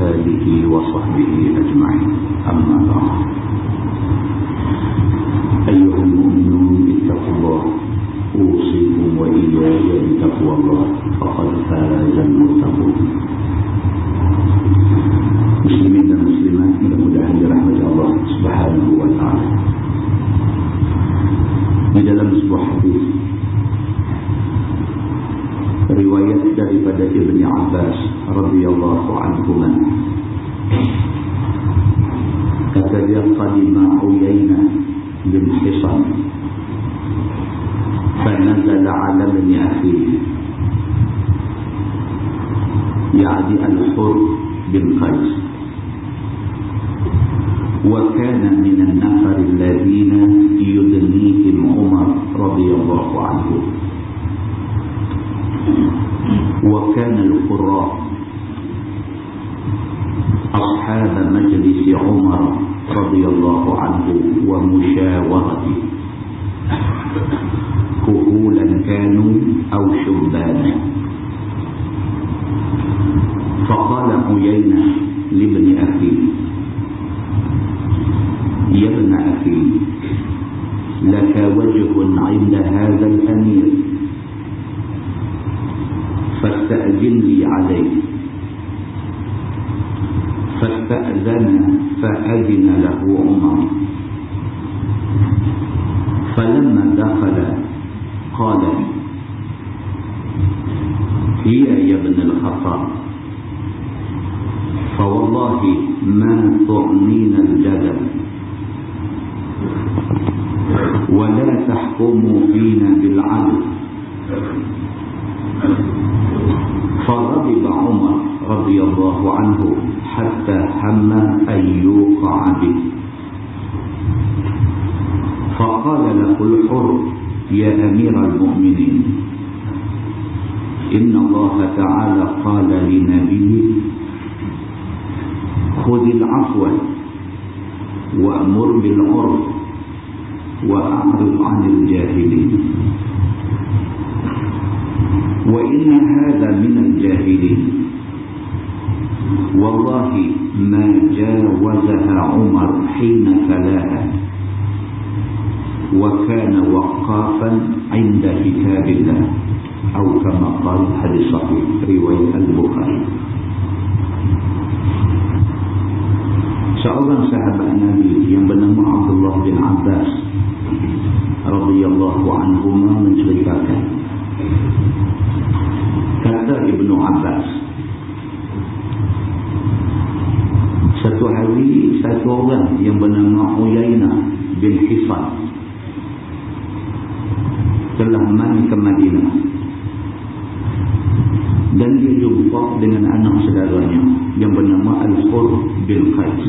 آله وصحبه أجمعين. أما بعد، أيها المؤمنون اتقوا الله، أوصيكم وإياي بتقوى الله، فقد فاز المتقون. Muslimin dan muslimat, mudah-mudahan dirahmati Allah Subhanahu wa taala. Di dalam sebuah hadis riwayat daripada Ibni Abbas radhiyallahu anhuma, kata dia, qadima Uyayna bin Hisan فنزل على ابن أخيه يعني الحر بن قيس، وكان من النفر الذين يدنيهم عمر رضي الله عنه، وكان القراء أصحاب مجلس عمر رضي الله عنه ومشاورته، كهولا كانوا أو شبانا. فقال عيينة لابن أخيه: يا ابن أخي، لك وجه عند هذا الأمير، فاستأذن لي عليه. فاستأذن فأذن له عمر. فلما دخل قال: هي يا ابن الخطاب، فوالله ما تعنين الجدل، ولا تحكموا فينا بالعدل. فغضب عمر رضي الله عنه حتى هم أن يوقع به. فقال له الحر: يا أمير المؤمنين، إن الله تعالى قال لنبيه: خذ العفو وأمر بالعرف وأعرض عن الجاهلين، وإن هذا من الجاهلين. والله ما جاوزها عمر حين تلاها، وكان وقافا عند كتاب الله، أو كما قال حديث صحيح رواية البخاري. Seorang sahabat Nabi yang bernama Abdullah bin Abbas radhiyallahu anhuma menceritakan, kata Ibnu Abbas, satu hari satu orang yang bernama Uyayna bin Hisan telah main ke Madinah, dan dia jumpa dengan anak saudaranya yang bernama Al-Hur bin Qais.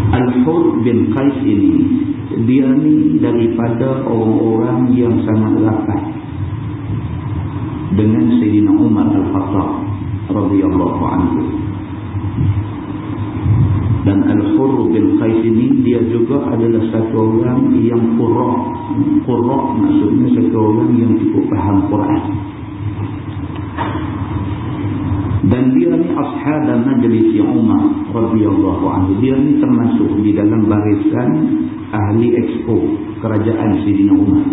Al-Hur bin Qais ini, dia ni daripada orang-orang yang sangat rapat dengan Sayyidina Umar Al-Khattab radhiyallahu anhu. Dan Al-Hur bin Qais ini dia juga adalah satu orang yang qurra, maksudnya satu orang yang cukup faham Quran. Dan dia ni ashab majlis Umar radhiyallahu anhu. Dia ni termasuk di dalam barisan ahli expo kerajaan Sayyidina Umar.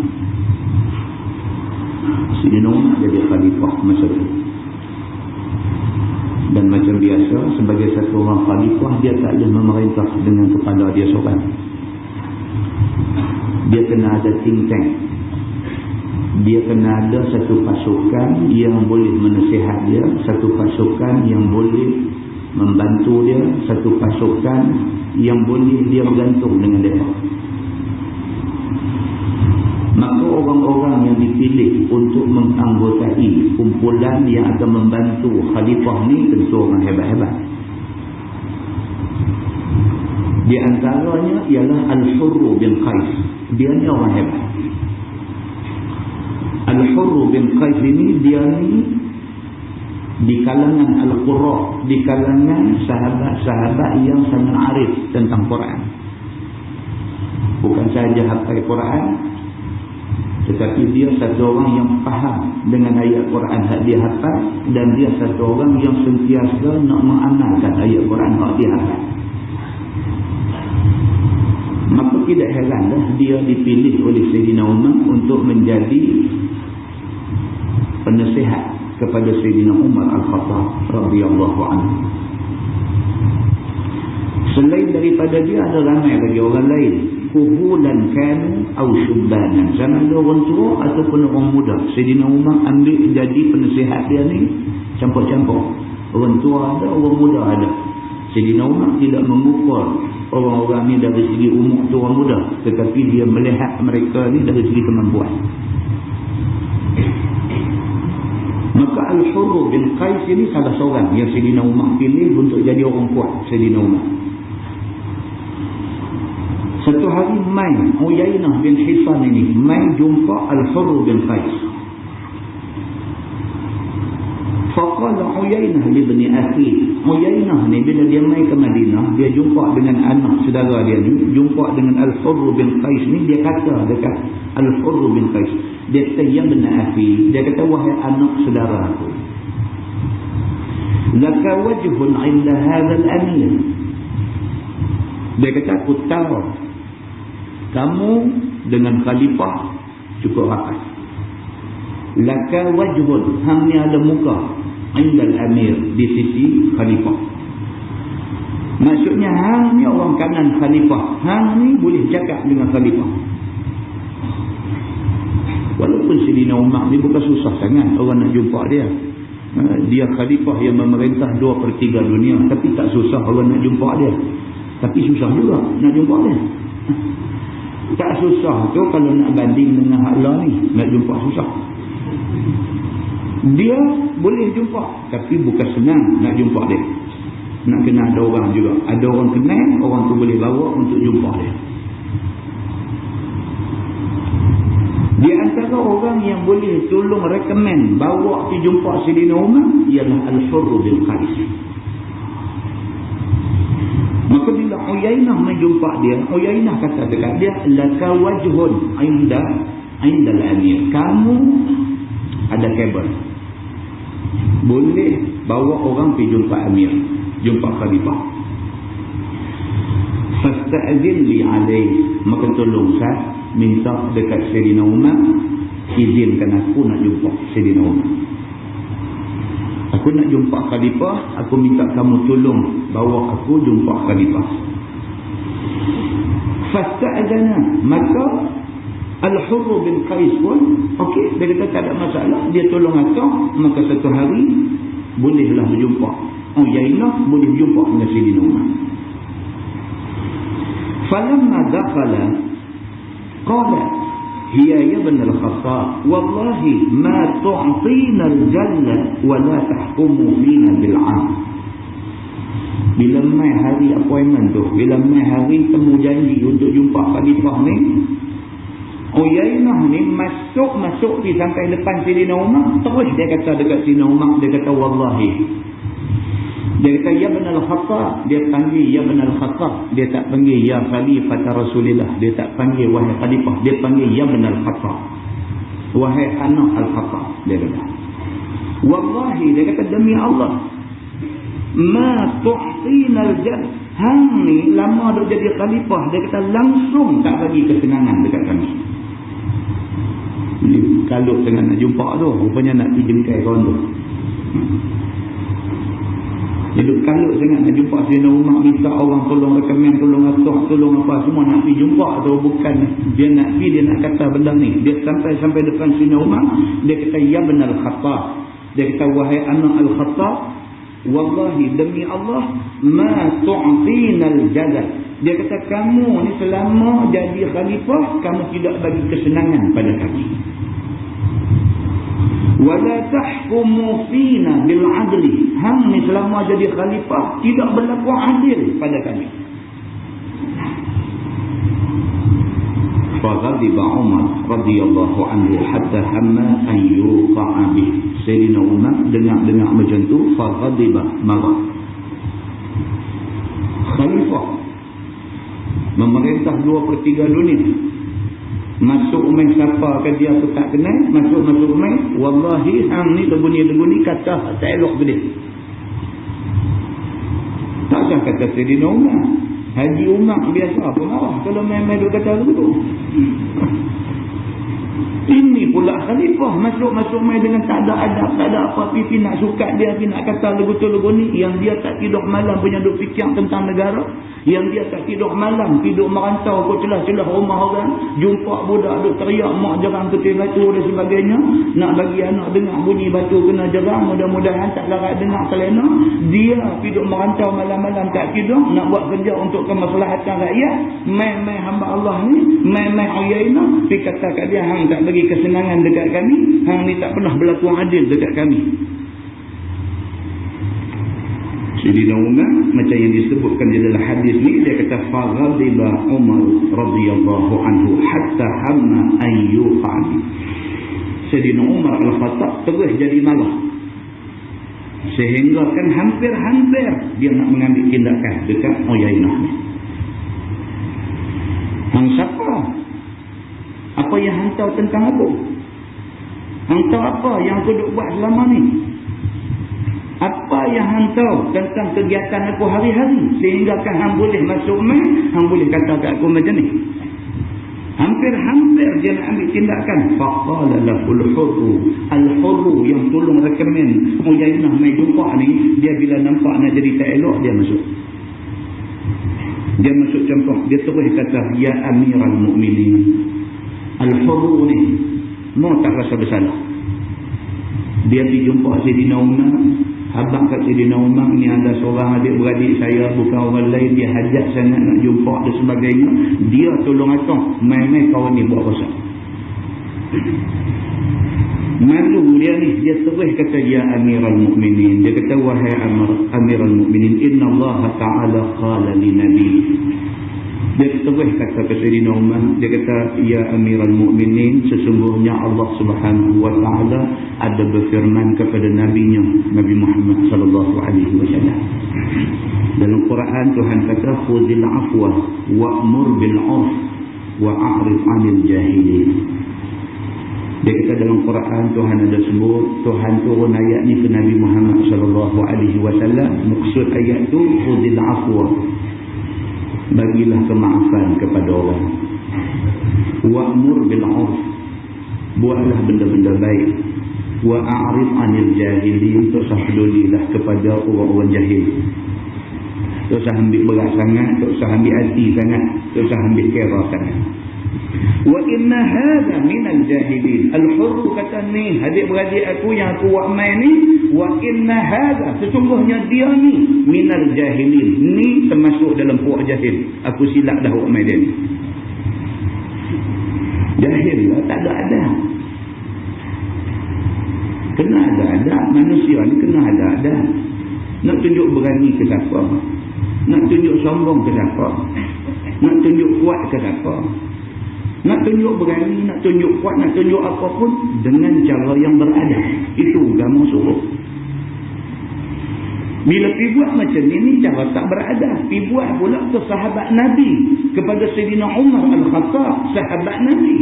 Sayyidina Umar jadi khalifah masa itu. Dan macam biasa, sebagai satu orang khalifah, dia tak boleh memerintah dengan kepala dia seorang. Dia kena ada think tank. Dia kena ada satu pasukan yang boleh menasihat dia, satu pasukan yang boleh membantu dia, satu pasukan yang boleh dia bergantung dengan dia. Maka orang-orang yang dipilih untuk menganggotai kumpulan yang akan membantu khalifah ni tentu orang hebat-hebat. Di antaranya ialah Al-Hurr bin Qais. Dia ni orang hebat. Al-Hurr bin Qais ini, dia ni di kalangan Al-Qurra, di kalangan sahabat-sahabat yang sangat arif tentang Quran. Bukan sahaja hafal Quran, Tetapi dia satu orang yang faham dengan ayat Quran yang dia hafal, dan dia satu orang yang sentiasa nak mengamalkan ayat Quran yang dia hafal. Maka tidak heranlah dia dipilih oleh Sayyidina Umar untuk menjadi penasihat kepada Sayyidina Umar Al-Khattab radhiyallahu anhu. Selain daripada dia, ada ramai lagi orang lain. Kuhulan kanu atau syubbanan. Sama ada orang tua ataupun orang muda. Sayyidina Umar ambil jadi penasihat dia ni campur-campur. Orang tua ada, orang muda ada. Sayyidina Umar tidak mengukur orang-orang ni dari segi umur tu orang muda, tetapi dia melihat mereka ni dari segi kemampuan. Maka Al-Hurr bin Qais ini salah seorang yang Sayyidina Umar pilih untuk jadi orang kuat. Sayyidina Umar satu hari main Uyainah bin Hisan ini main jumpa Al-Hurr bin Qais. Faqala Uyainah li ibni akhi. Uyainah ni bila dia main ke Madinah, dia jumpa dengan anak saudara dia ni, jumpa dengan Al-Hurr bin Qais ni, dia kata dekat Al-Hurr bin Qais, dia kata ya ibni akhi, dia kata wahai anak saudara aku, laka wajhun 'inda hadzal amir. Dia kata aku tahu kamu dengan khalifah cukup rapat. Laka wajhun, hang ni ada muka, indal amir, di sisi khalifah. Maksudnya hang ni orang kanan khalifah, hang ni boleh cakap dengan khalifah. Walaupun Sayyidina Umar ni bukan susah sangat orang nak jumpa dia. Dia khalifah yang memerintah 2/3 dunia, tapi tak susah orang nak jumpa dia. Tapi susah juga nak jumpa dia. Tak susah tu kalau nak banding dengan haklah ni, nak jumpa susah. Dia boleh jumpa, tapi bukan senang nak jumpa dia. Nak kena ada orang juga. Ada orang kenal, orang tu boleh bawa untuk jumpa dia. Di antara orang yang boleh tolong rekomen bawa pergi jumpa Sayyidina Umar ialah Al-Hurr bin Qais. Maka bila Uyainah menjumpa dia, Uyainah kata dekat dia, laka wajhun 'inda al-amir. Kamu ada kabel, boleh bawa orang pergi jumpa amir, jumpa khalifah. Fasta'zin li alayhi, maka tolong saya minta dekat Sayyidina Umar, izinkan aku nak jumpa Sayyidina Umar. Aku nak jumpa khalifah, aku minta kamu tolong bawa aku jumpa khalifah. Fasta'zana, maka Al-Hurr bin Qais pun okey, dia kata tak ada masalah, dia tolong aku. Maka satu hari bolehlah berjumpa. Uyainah boleh berjumpa dengan Sayyidina Umar. Falamma dakhala qala hiya ya ibn al-Khattab wallahi ma tu'tina al-jalla wa la tahkumu fina bil-'am. Bila mai hari appointment tu, bila mai hari temu janji untuk jumpa khalifah ni, Uyainah ni masuk di sampai depan Sayyidina Umar, terus dia kata dekat Sayyidina Umar, dia kata wallahi, dia kata ya ibn al-Khattab, dia panggil ya ibn al-Khattab, dia tak panggil ya khalifah Rasulullah, dia tak panggil wahai khalifah, dia panggil ya ibn al-Khattab, wahai anak al-Khattab. Dia kata wallahi, dia kata demi Allah, ma tu'tina al-jad, hang ni lama dah jadi khalifah, dia kata langsung tak bagi kesenangan dekat kami. Kalau tengah nak jumpa tu, rupanya nak pergi jengkai kawan tu. Jadi kalau sangat nak jumpa Sayyidina Umar, minta orang tolong rekomen, tolong atur, tolong apa semua, nak pergi jumpa tu, bukan dia nak pergi, dia nak kata benda ni. Dia sampai depan Sayyidina Umar, dia kata ya ibn al-Khattab, dia kata wahai anak al-Khattab, wallahi demi Allah ma tu'tina al-jadal, dia kata kamu ni selama jadi khalifah, kamu tidak bagi kesenangan pada kami. Wala tahkumu fina bil adli, hang ni selama jadi khalifah tidak berlaku adil pada kami. Faghadiba Umar radhiyallahu anhu hatta hamma an yuqa'a bih. Sayyidina Umar dengar macam tu, faghadiba, marah. Khalifah memerintah 2/3 dunia, Masuk rumah siapa ke dia tu tak kenal, masuk rumah, wallahi hang ni terbunyi kata tak elok ke dia. Tak sah kata Sayyidina Umar. Haji Umar biasa apa marah kalau main-main dia kata begitu. Ini pula khalifah masuk main dengan tak ada adab, tak ada apa, pipi nak sukat dia, pipi nak kata lagu-lagu ni, yang dia tak tidur malam punya duk fikir tentang negara, yang dia tak tidur malam, tidur merantau ke celah-celah rumah orang, jumpa budak duk teriak mak jerang ketil batu dan sebagainya, nak bagi anak dengar bunyi batu kena jerang, mudah-mudahan tak larat dengar selena, dia tidur merantau malam-malam tak tidur, nak buat kerja untuk kemaslahatan rakyat, main-main hamba Allah ni, main-main ayaina, pergi kata kat dia, hang tak bagi kesenangan dekat kami, hang ni tak pernah berlaku adil dekat kami. Sayyidina Umar macam yang disebutkan di dalam hadis ni, dia kata faghadiba Umar radhiyallahu anhu hatta hamma an yuqal. Sayyidina Umar al-Khattab terus jadi marah sehingga kan hampir-hampir dia nak mengambil tindakan dekat Uyainah ni. Hang siapa? Apa yang hang tahu tentang aku? Hang tahu apa yang aku duk buat selama ni? Apa yang hang tahu tentang kegiatan aku hari-hari sehingga kan hang boleh masuk main, hang boleh kata kat aku macam ni? Hampir-hampir dia nak ambil tindakan. Faqala lahul hurru. Al-hurru yang tolong rekomen Uyainah mai jumpa ni, dia bila nampak nak jadi tak elok, dia masuk. Dia masuk contoh, dia terus kata, ya Amiral Mu'minin. Al-Hurru ni mau tak rasa bersalah. Dia pergi jumpa Sayyidina Umar, habang kat Sayyidina Umar ni ada seorang adik-beradik saya, bukan orang lain, dia hajat sangat nak jumpa dan sebagainya, dia tolong atong main-main kawan ni buat rosak. Malu dia ni, dia terus kata, ya Amiral Mu'minin. Dia kata, wahai Amiral Mu'minin, inna Allah Ta'ala qala li Nabi. Dia terus kata ke Sayyidina Umar, dia kata, ya Amiral Mu'minin, sesungguhnya Allah Subhanahu wa Ta'ala ada berfirman kepada Nabi-Nya, Nabi Muhammad sallallahu alaihi wasallam. Dalam Quran Tuhan kata, khudhil afwa wa'mur bil 'urf wa'rid 'anil jahilin. Dia kata dalam Quran Tuhan ada sebut, Tuhan turun ayat ni ke Nabi Muhammad sallallahu alaihi wasallam. Maksud ayat tu, khudhil afwa, bagilah kemaafan kepada orang. Wa'mur bil 'urf, buatlah benda-benda baik. Wa'rid 'anil jahilin, tak usah pedulilah kepada orang-orang jahil. Tak usah ambil berat sangat, tak usah ambil hati sangat, tak usah ambil kira sangat. Wa inna hadha minal jahilin. Al-Hurru kata ni, adik-beradik aku yang aku buat main ni, wa inna hadha, sesungguhnya dia ni minal jahilin, ni termasuk dalam puak jahil. Aku silap dah buat main dia ni. Jahil lah, tak ada adab. Kena ada adab. Manusia ni kena ada adab. Nak tunjuk berani ke siapa? Nak tunjuk sombong ke siapa? Nak tunjuk kuat ke siapa? Nak tunjuk berani, nak tunjuk kuat, nak tunjuk apapun dengan cara yang beradab. Itu agama suruh. Bila pergi buat macam ni cara tak beradab. Pergi buat pula ke sahabat Nabi, kepada Sayyidina Umar Al-Khattab, sahabat Nabi.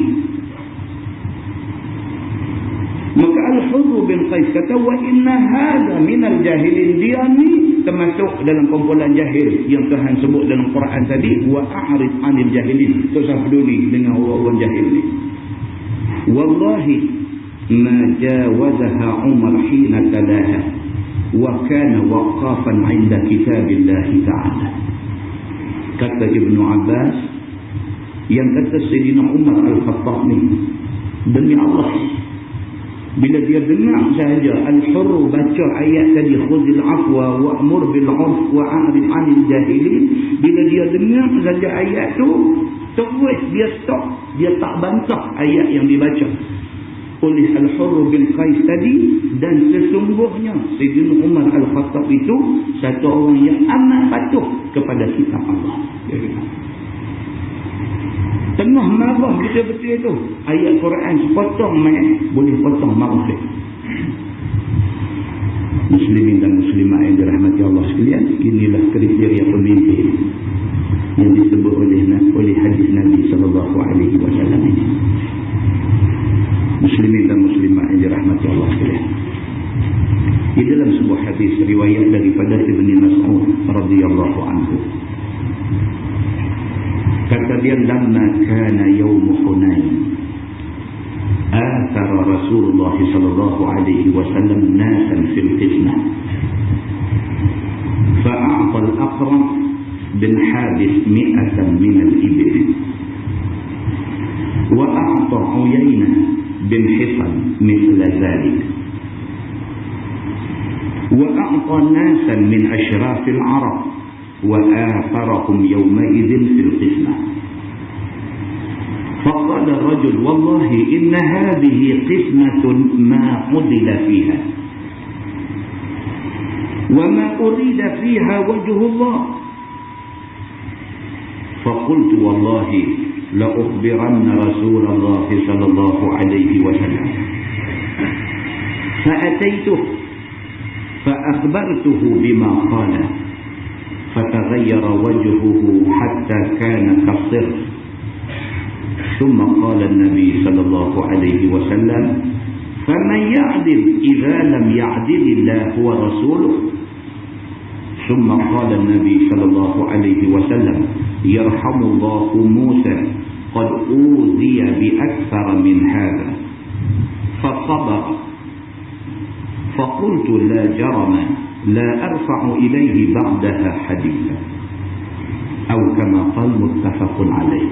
Maka Al-Hurru bin Qais kata, wa inna hadha minal jahilin. Dia ni termasuk dalam kumpulan jahil yang Tuhan sebut dalam Quran tadi, wa a'rid 'anil jahilin. Tak usah peduli dengan orang-orang jahil ni. Wallahi ma jawazaha Umar hina talaha wa kana waqafan 'inda kitabillah ta'ala. Kata Ibnu Abbas, yang kata Sayyidina Umar Al-Khattab ni, demi Allah, bila dia dengar sahaja Al-Hurru baca ayat tadi, khudhil afwa wa'mur bil 'urf wa'rid 'anil jahilin, bila dia dengar saja ayat tu, terus dia stop, dia tak bantah ayat yang dibaca oleh Al-Hurru bin Qais tadi. Dan sesungguhnya Sayyidina Umar Al-Khattab itu satu orang yang amat patuh kepada kitab Allah. Tengah marah betul-betul tu, ayat Quran sepotong boleh potong marah dia. Muslimin dan muslimat yang dirahmati Allah sekalian, inilah kriteria pemimpin yang disebut oleh hadis Nabi sallallahu alaihi wasallam ini. muslimat yang dirahmati Allah sekalian. Di dalam sebuah hadis riwayat daripada Ibn Mas'ud radhiyallahu anhu, kata dia, lamma kana yawm Hunain athara Rasulullah sallallahu alaihi wasallam nasan fil qismah fa'a'ta al-Aqra' bin Habis 100 min al-ibil wa a'ta Uyainah bin Hisan mithla dhalik wa a'ta nasan min ashrafil Arab wa atharahum yawma'idhin fil qismah. فقال الرجل والله إن هذه قسمة ما عدل فيها وما أريد فيها وجه الله. فقلت والله لأخبرن رسول الله صلى الله عليه وسلم. فأتيته فأخبرته بما قال فتغير وجهه حتى كان كالصر. ثم قال النبي صلى الله عليه وسلم فمن يعدل إذا لم يعدل الله ورسوله. ثم قال النبي صلى الله عليه وسلم يرحم الله موسى قد أوذي بأكثر من هذا فصبر. فقلت لا جرم لا أرفع إليه بعدها حديثا أو كما قال متفق عليه.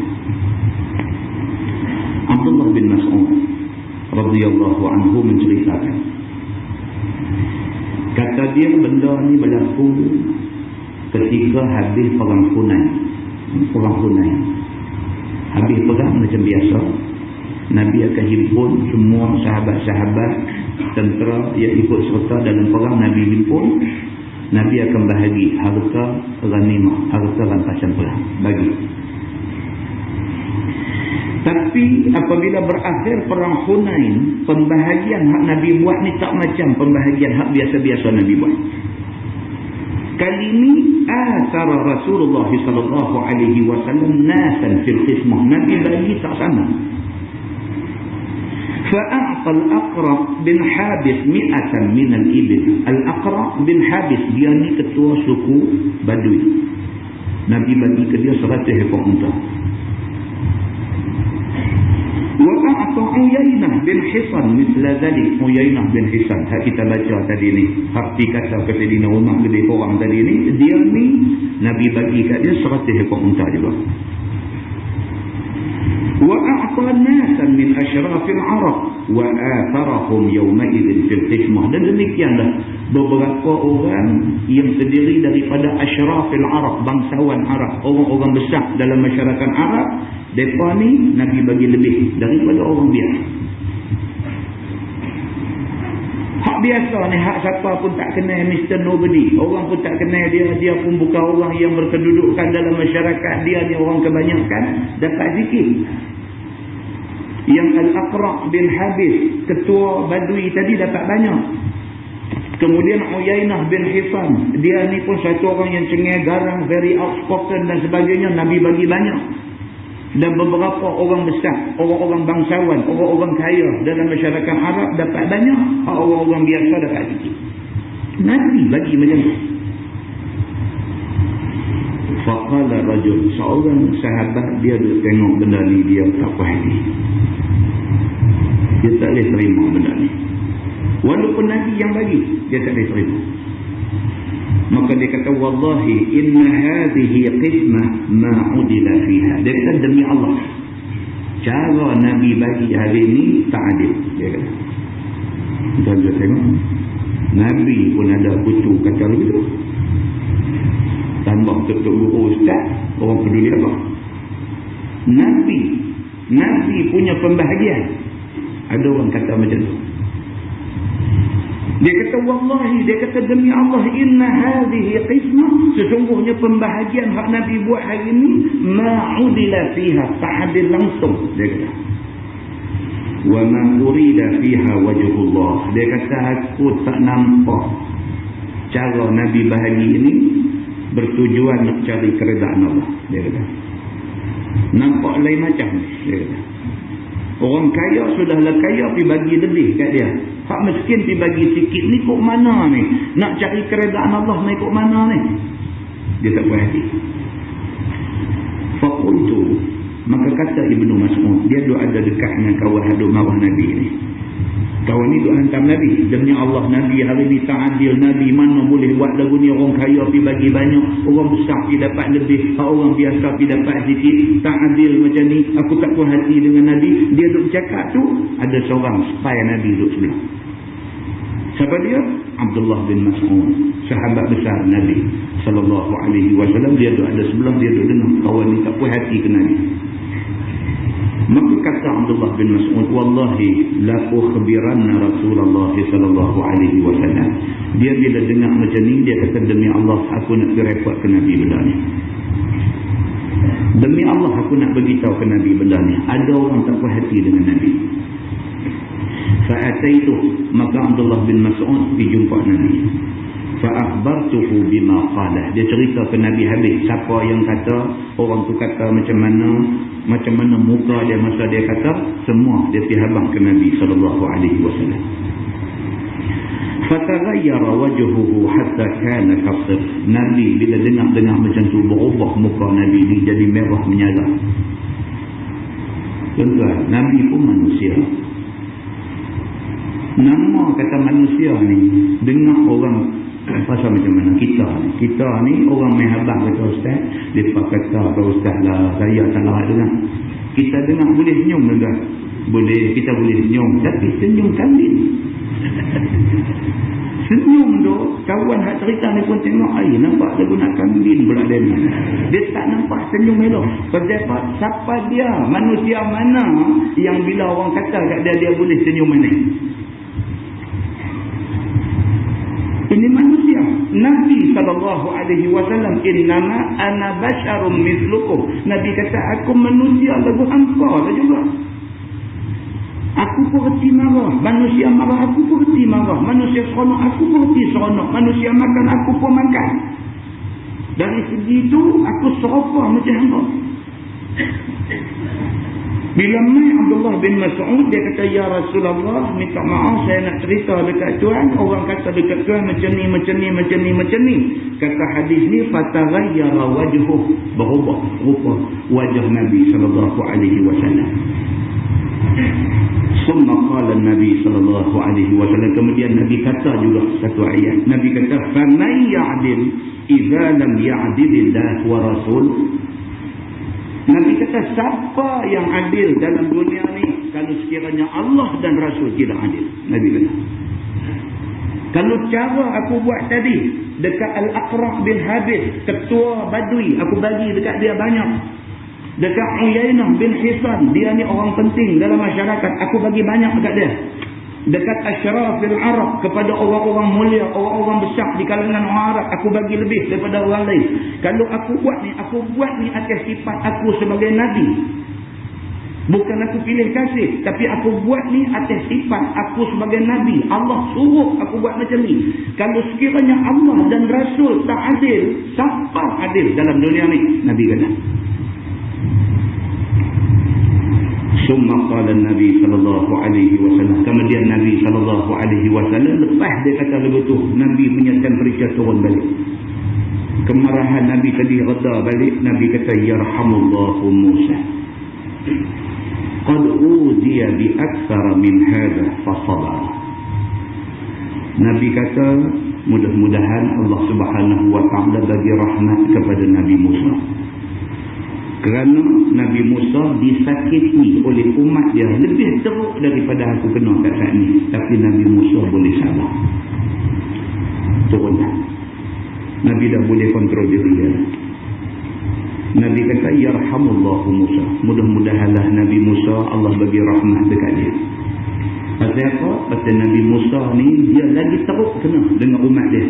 Abdullah bin Mas'ud radhiyallahu anhu menceritakan, kata dia, benda ni berlaku ketika habis perang Hunain. Perang Hunain habis perang macam biasa, Nabi akan himpun semua sahabat-sahabat tentera yang ikut serta dalam perang. Nabi himpun, Nabi akan bahagi harta ghanimah, harta rampasan perang, bagi. Tapi apabila berakhir perang Hunain, pembahagian hak Nabi buat ni tak macam pembahagian hak biasa-biasa Nabi buat. Kali ini athara Rasulullah sallallahu alaihi wasallam nasan fil qismah. Nabi bagi tak sama. Fa'a'ta al-Aqra' bin Habis 100 min al-ibil. Al-Aqra' bin Habis, dia ni ketua suku Badui. Nabi bagi ke dia 100 ekor unta. Wa'a'ta Uyainah bin Hisan misla dhalik. Uyainah bin Hisan, hak kita baca tadi ni, hak dikata ke Sayyidina Umar lebih orang tadi ni, dia ni Nabi bagi kat dia 100 ekor unta juga. Wa'a'ta nasan min ashrafil Arab wa atharahum yawma'idhin fil qismah. Dan demikianlah beberapa orang yang terdiri daripada ashrafil Arab, bangsawan Arab, orang-orang besar dalam masyarakat Arab, mereka ni Nabi bagi lebih daripada orang biasa. Hak biasa ni, hak siapa pun tak kenal Mr. Nobody, orang pun tak kenal dia, dia pun bukan orang yang berkedudukan dalam masyarakat, dia ni orang kebanyakan dapat sikit. Yang Al-Aqra' bin Habis, ketua Badui tadi, dapat banyak. Kemudian Uyainah bin Hisan, dia ni pun satu orang yang cengeng garang, very outspoken dan sebagainya, Nabi bagi banyak. Dan beberapa orang besar, orang-orang bangsawan, orang-orang kaya dalam masyarakat Arab dapat banyak, orang-orang biasa dapat sikit. Nabi bagi macam tu. Faqala rajul, seorang sahabat dia tengok benda ni, dia tak puas hati. Dia tak boleh terima benda ni. Walaupun Nabi yang bagi, dia tak boleh terima. Maka dia kata, wallahi inna hadhihi qismah ma udila fiha. Dia kata, demi Allah, cara Nabi bagi hari ini tak adil. Dia kata, tuan-tuan tengok, Nabi pun ada kutu kata begitu. Tambah tutup guru ustaz, orang peduli apa? Nabi punya pembahagian, ada orang kata macam tu. Dia kata, wallahi, dia kata, demi Allah, inna hadhihi qismah, sesungguhnya pembahagian hak Nabi buat hari ini, ma'udila fiha, tak adil langsung. Dia kata, wa ma urida fiha wajhullah. Dia kata, aku tak nampak cara Nabi bahagi ini bertujuan nak cari keredaan Allah. Dia kata, nampak lain macam. Dia kata, Orang kaya sudahlah kaya, pergi bagi lebih kat dia. Hak miskin pergi bagi sikit ni kok mana ni? Nak cari keredaan Allah ni kok mana ni? Dia tak puas hati. Faqultu, maka kata Ibnu Mas'ud, dia duk ada dekat dengan kawan hadut marah Nabi ni. Kawan ni duk hantam Nabi. Demi Allah, Nabi hari ni tak adil. Nabi mana boleh buat lagu ni, orang kaya pergi bagi banyak, orang besar pergi dapat lebih, orang biasa pergi dapat sikit. Tak adil macam ni. Aku tak puas hati dengan Nabi. Dia duk cakap tu, ada seorang spy Nabi duk sebelah. Siapa dia? Abdullah bin Mas'ud, sahabat besar Nabi sallallahu alaihi wasallam. Dia duk ada sebelah, dia duk dengar kawan ni tak puas hati ke Nabi. Maka kata Abdullah bin Mas'ud, wallahi la ukhbiranna Rasulullah sallallahu alaihi wasallam. Dia bila dengar macam ni, dia kata, demi Allah aku nak report ke Nabi benda ni. Demi Allah aku nak beritahu ke Nabi benda ni. Ada orang tak puas hati dengan Nabi. Fa'ataitu, maka Abdullah bin Mas'ud pergi jumpa Nabi. Fa'akhbartuhu bima qalah. Dia cerita ke Nabi habis siapa yang kata, orang tu kata macam mana muka dia masa dia kata, semua dia pergi habang ke Nabi sallallahu alaihi wasallam. Fataghayyara wajhuhu hatta kana kasir. Nabi bila dengar macam tu, berubah muka Nabi ni jadi merah menyala. Tuan-tuan, Nabi pun manusia. Nama kata manusia ni, dengar orang pasal macam mana kita ni orang main habang kata ustaz, depa kata ustaz lah, saya tak larat dengar. Kita dengar boleh senyum tuan, boleh, kita boleh senyum, tapi senyum kambing. Senyum tu kawan hak cerita ni pun tengok, nampak dia guna kambing pula dia ni. Dia tak nampak senyum elok. Sebab siapa dia, manusia mana yang bila orang kata kat dia boleh senyum mana? Ini manusia. Nabi SAW, innama ana basyarum mislukum. Nabi kata, aku manusia lagu hampa lah juga. Aku pun reti marah. Manusia marah, aku pun reti marah. Manusia seronok, aku pun reti seronok. Manusia makan, aku pun makan. Dari segi itu, aku serupa macam hampa. Bila mai Abdullah bin Mas'ud, dia kata, ya Rasulullah, minta maaf saya nak cerita dekat Tuhan. Orang kata dekat Tuhan macam ni. Kata hadis ni, fataghayyara wajhuhu, berubah rupa wajah Nabi sallallahu alaihi wasallam. Summa qala Nabi sallallahu alaihi wasallam, kemudian Nabi kata juga satu ayat. Nabi kata, faman ya'dil idza lam ya'dilillah wa rasul. Nabi kata, siapa yang adil dalam dunia ni kalau sekiranya Allah dan Rasul tidak adil? Nabi kata, kalau cara aku buat tadi dekat Al-Aqra' bin Habis, ketua Badui, aku bagi dekat dia banyak. Dekat Uyainah bin Hisan, dia ni orang penting dalam masyarakat, aku bagi banyak dekat dia. Dekat Asyrafil Arab, kepada orang-orang mulia, orang-orang besar di kalangan orang Arab, aku bagi lebih daripada orang lain. Kalau aku buat ni atas sifat aku sebagai Nabi. Bukan aku pilih kasih, tapi aku buat ni atas sifat aku sebagai Nabi. Allah suruh aku buat macam ni. Kalau sekiranya Allah dan Rasul tak adil, siapa adil dalam dunia ni? Nabi kata. Summa qala Nabi sallallahu alaihi wasallam, kemudian Nabi sallallahu alaihi wasallam lepas dia kata begitu, Nabi punya temperature turun balik. Kemarahan Nabi tadi reda balik. Nabi kata, yarhamullahu Musa, qad uziya bi aktsara min hadha fa sabar. Nabi kata, mudah-mudahan Allah Subhanahu wa taala bagi rahmat kepada Nabi Musa. Kerana Nabi Musa disakiti oleh umat dia lebih teruk daripada aku kena kat saat ni. Tapi Nabi Musa boleh sabar. Turunlah. Nabi dah boleh kontrol diri dia. Nabi kata, yarhamullahu Musa. Mudah-mudahanlah Nabi Musa Allah bagi rahmat dekat dia. Pasal apa? Pasal Nabi Musa ni dia lagi teruk kena dengan umat dia.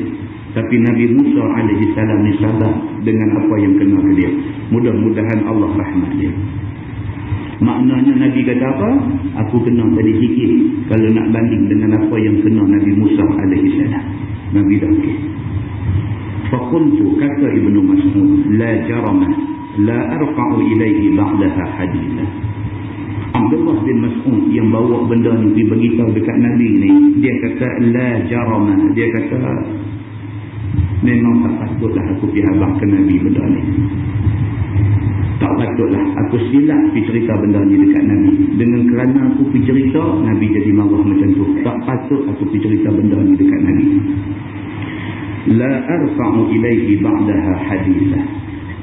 Tapi Nabi Musa alaihi salam ni sabar dengan apa yang kena ke dia. Mudah-mudahan Allah rahmat dia. Maknanya Nabi kata apa? Aku kena tadi sikit kalau nak banding dengan apa yang kena Nabi Musa alaihi salam. Nabi dah okey. Faqultu, kata Ibnu Mas'ud, la jarama la arfa'u ilaihi ba'daha haditha. Abdullah bin Mas'ud yang bawa benda ni pergi beritahu dekat Nabi ni, dia kata la jarama, dia kata memang tak patutlah aku pergi habang ke Nabi benda ni. Tak patutlah aku silap pergi cerita benda ni dekat Nabi. Dengan kerana aku pergi cerita, Nabi jadi marah macam tu. Tak patut aku pergi cerita benda ni dekat Nabi. La arfa'u ilaihi ba'daha hadithah.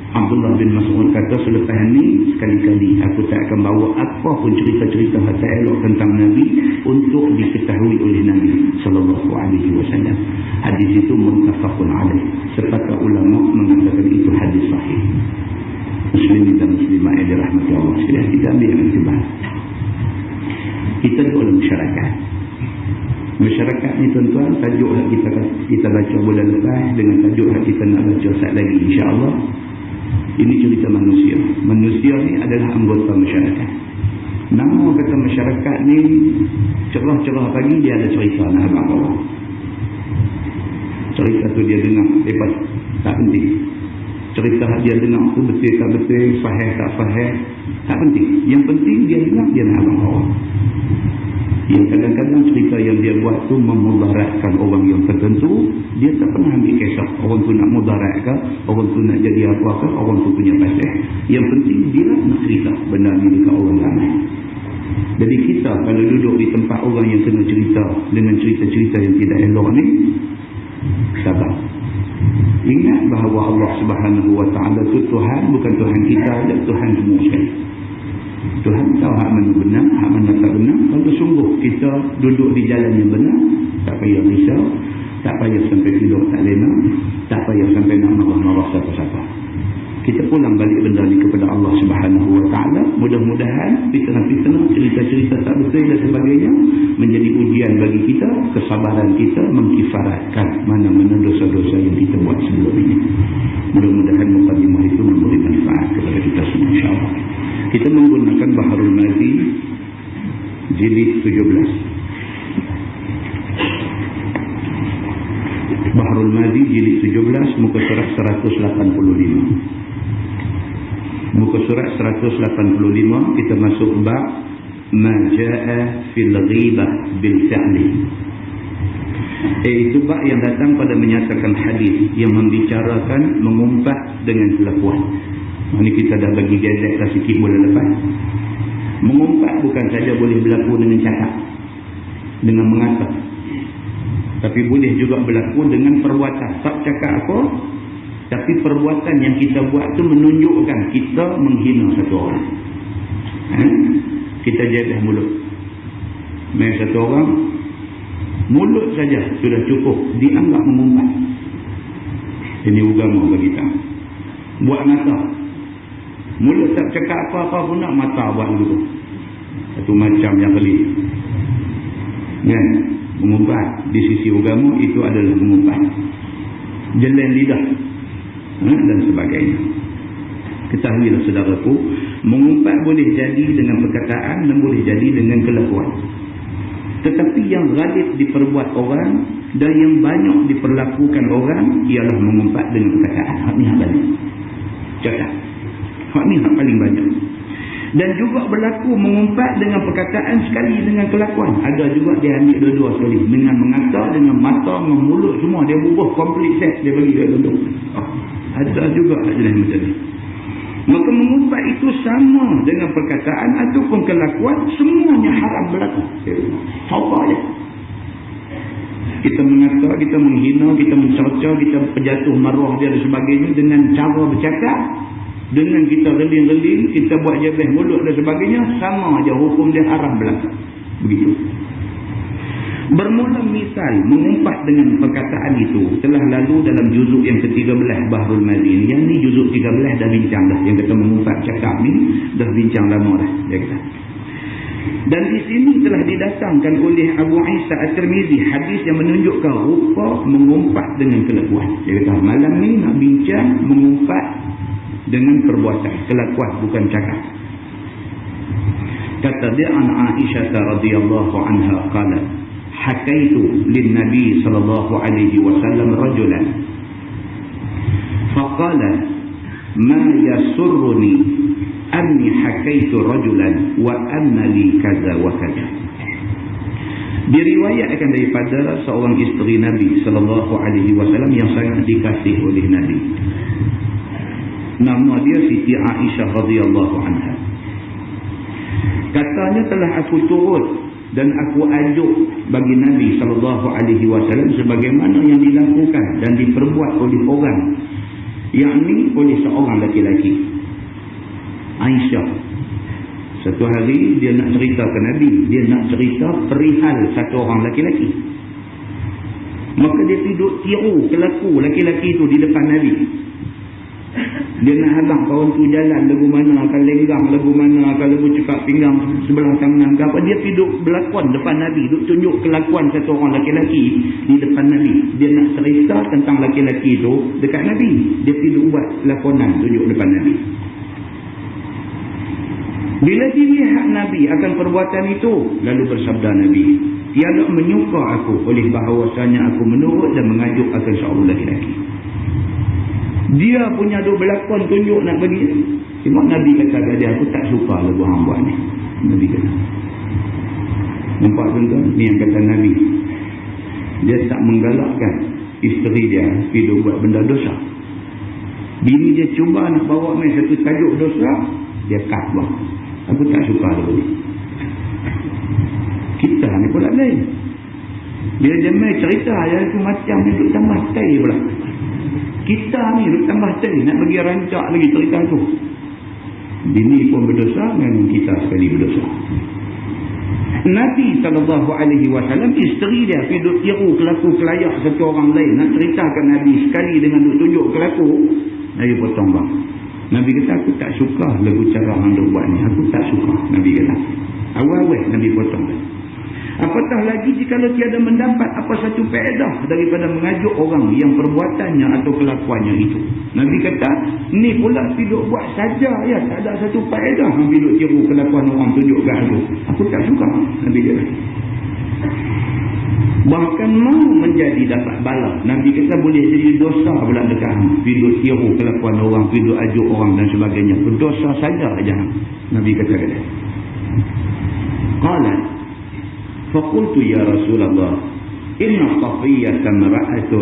Abdullah bin Mas'ud kata, selepas ni sekali-kali aku tak akan bawa apa pun cerita-cerita hatta elok tentang Nabi untuk diketahui oleh Nabi sallallahu alaihi wasallam. Hadis itu muttafaqun alaih. Sepakat ulama mengatakan itu hadis sahih. Muslimin dan muslimat yang dirahmati Allah sekalian, kita ambil yang iktibar. Kita dalam masyarakat. Masyarakat ni tuan-tuan, tajuk yang kita baca bulan lepas dengan tajuk yang kita nak baca saat lagi insya-Allah. Ini cerita manusia. Manusia ni adalah anggota masyarakat. Nama kata masyarakat ni cerah-cerah pagi dia ada cerita nak abang Allah. Cerita tu dia dengar lepas tak penting. Cerita dia dengar tu betul tak betul, faham tak faham, tak penting. Yang penting dia dengar dia nak abang Allah. Yang kadang-kadang cerita yang dia buat tu memudaratkan orang yang tertentu, dia tak pernah ambil kisah orang tu nak mudarat ke, orang tu nak jadi apa ke, orang tu punya pasal. Yang penting dia nak cerita benda ni dekat orang ramai. Jadi kita kalau duduk di tempat orang yang kena cerita dengan cerita-cerita yang tidak elok ni, sabar. Ingat bahawa Allah Subhanahu Wa Taala tu Tuhan, bukan Tuhan kita saja, Tuhan semua sekali. Tuhan tahu hak mana benar, hak mana tak benar. Kalau sungguh kita duduk di jalan yang benar, tak payah risau, tak payah sampai tidur tak lena, tak payah sampai nak marah-marah siapa-siapa. Kita pulang balik benda ni kepada Allah Subhanahu Wa Taala. Mudah-mudahan fitnah-fitnah, cerita-cerita tak betul dan sebagainya menjadi ujian bagi kita, kesabaran kita mengkifaratkan mana-mana dosa-dosa yang kita buat sebelum ini. Mudah-mudahan mukadimah itu memberi manfaat kepada kita semua insya-Allah. Kita menggunakan Baharul Mazi jilid 17. Baharul Mazi jilid 17, muka surat 185. Muka surat 185 kita masuk bab ma jaa fil ghibah bil fi'li. Itu bab yang datang pada menyatakan hadis yang membicarakan mengumpat dengan kelakuan. Ini kita dah bagi gadget dah sikit bulan lepas. Mengumpat bukan saja boleh berlaku dengan cakap, dengan mengata, tapi boleh juga berlaku dengan perbuatan. Tak cakap apa, tapi perbuatan yang kita buat tu menunjukkan kita menghina satu orang. Kita jadah mulut. Main satu orang, mulut saja sudah cukup dianggap mengumpat. Ini agama bagi kita. Buat mata. Mulut tak cakap apa-apa pun nak mata buat dulu. Satu macam yang kali. Kan? Mengumpat. Di sisi agama itu adalah mengumpat. Jalan lidah. Dan sebagainya. Ketahuilah saudaraku, mengumpat boleh jadi dengan perkataan dan boleh jadi dengan kelakuan. Tetapi yang ghalib diperbuat orang dan yang banyak diperlakukan orang ialah mengumpat dengan perkataan. Hak ni hak banyak. Cakap. Hak ni hak paling banyak. Dan juga berlaku mengumpat dengan perkataan sekali dengan kelakuan. Ada juga dia ambil dua-dua sekali. Dengan mengata, dengan mata, dengan mulut semua. Dia bubuh komplit set. Dia bagi dia duduk. Ada juga jenis macam ni. Maka mengumpat itu sama dengan perkataan ataupun kelakuan. Semuanya haram berlaku. Sabar je. Kita mengata, kita menghina, kita mencerca, kita penjatuh maruah dia dan sebagainya dengan cara bercakap. Dengan kita reling-reling, kita buat jabah mulut dan sebagainya, sama aja hukum dia haram berlaku. Begitu. Bermula misal mengumpat dengan perkataan itu telah lalu dalam juzuk yang ke-13 Bahrul Mazi. Yang ni juzuk 13 dah bincang dah. Yang kata mengumpat cakap ni dah bincang lama dah. Dia kata. Dan di sini telah didatangkan oleh Abu Isa At-Tirmizi hadis yang menunjukkan rupa mengumpat dengan kelakuan. Dia kata malam ni nak bincang mengumpat dengan perbuatan, kelakuan bukan cakap. Kata dia an Aisyah radhiyallahu anha qalat hakaitu lin nabi sallallahu alaihi wasallam rajulan faqala ma yasurruni anni hakaitu rajulan wa anna li kaza wa kaza. Diriwayatkan daripada seorang isteri Nabi sallallahu alaihi wasallam yang sangat dikasihi oleh Nabi. Nama dia Siti Aisyah radhiyallahu anha. Katanya telah aku turut dan aku ajuk bagi Nabi sallallahu alaihi wasallam sebagaimana yang dilakukan dan diperbuat oleh orang, yakni oleh seorang laki-laki. Aisyah, satu hari dia nak cerita ke Nabi, dia nak cerita perihal satu orang laki-laki. Maka dia duduk tiru kelaku laki-laki itu di depan Nabi. Dia nak habang kawan tu jalan lagu mana, akan lenggang lagu mana, akan lagu cekak pinggang sebelah tangan ke apa. Dia duduk berlakon depan Nabi, duduk tunjuk kelakuan satu orang laki-laki di depan Nabi. Dia nak cerita tentang laki-laki itu dekat Nabi. Dia duduk buat lakonan tunjuk depan Nabi. Bila dilihat Nabi akan perbuatan itu, lalu bersabda Nabi, tiada menyuka aku oleh bahawasanya aku menurut dan mengajuk akan seorang lelaki. Dia punya duk berlakon tunjuk nak bagi. Cuma Nabi kata kat dia, aku tak suka lagu hang buat ni. Nabi kata. Nampak tuan-tuan? Ni yang kata Nabi. Dia tak menggalakkan isteri dia pergi duk buat benda dosa. Bini dia cuba nak bawa main satu tajuk dosa, dia kat bang. Aku tak suka lagu ni. Kita ni pula lain. Bila dia main cerita, yang tu macam ni duk tambah stay pula. Kita ni duk tambah stay, nak bagi rancak lagi cerita tu. Bini pun berdosa, memang kita sekali berdosa. Nabi SAW, isteri dia pergi duk tiru kelaku kelayak satu orang lain, nak ceritakan Nabi sekali dengan duk tunjuk kelaku. Nabi potong bang. Nabi kata, aku tak suka lagu cara hang duk buat ni. Aku tak suka. Nabi kata. Awal-awal Nabi potong. Apatah lagi jika tiada mendapat apa satu faedah daripada mengajuk orang yang perbuatannya atau kelakuannya itu. Nabi kata, ni pula duduk buat saja ya, tak ada satu faedah hang duduk tiru kelakuan orang tunjuk kat aku. Aku tak suka. Nabi kata. Bahkan mau menjadi dapat bala. Nabi kata boleh jadi dosa pula dekat hang. Duduk tiru kelakuan orang, duduk ajuk orang dan sebagainya. Dosa saja aja. Nabi kata. Qala فقلت يا رسول الله إن صفية امرأة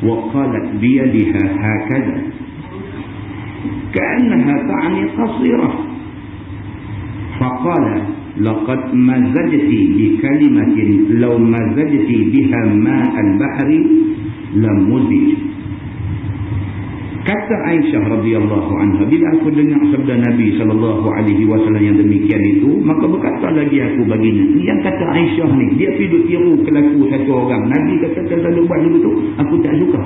وقالت بيدها هكذا كأنها تعني قصيرة فقال لقد مزجت بكلمة لو مزجت بها ماء البحر لمزج. Kata Aisyah radhiyallahu anha, bila aku dengar sabda Nabi SAW yang demikian itu, maka berkata lagi aku baginya. Yang kata Aisyah ni, dia pergi tiru kelaku satu orang. Nabi kata kalau buat begitu, aku tak suka.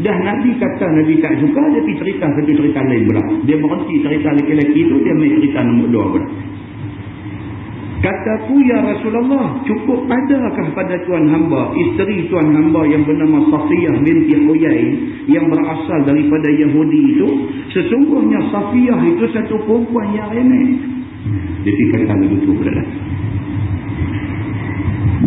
Dah Nabi kata Nabi tak suka, dia pergi cerita satu cerita lain pula. Dia berhenti cerita lelaki itu, dia main cerita nombor 2 pula. Kataku, ya Rasulullah, cukup adakah pada tuan hamba, isteri tuan hamba yang bernama Safiyah binti Huyai yang berasal daripada Yahudi itu? Sesungguhnya Safiyah itu satu perempuan yang remeh. Jadi kata begitu berada.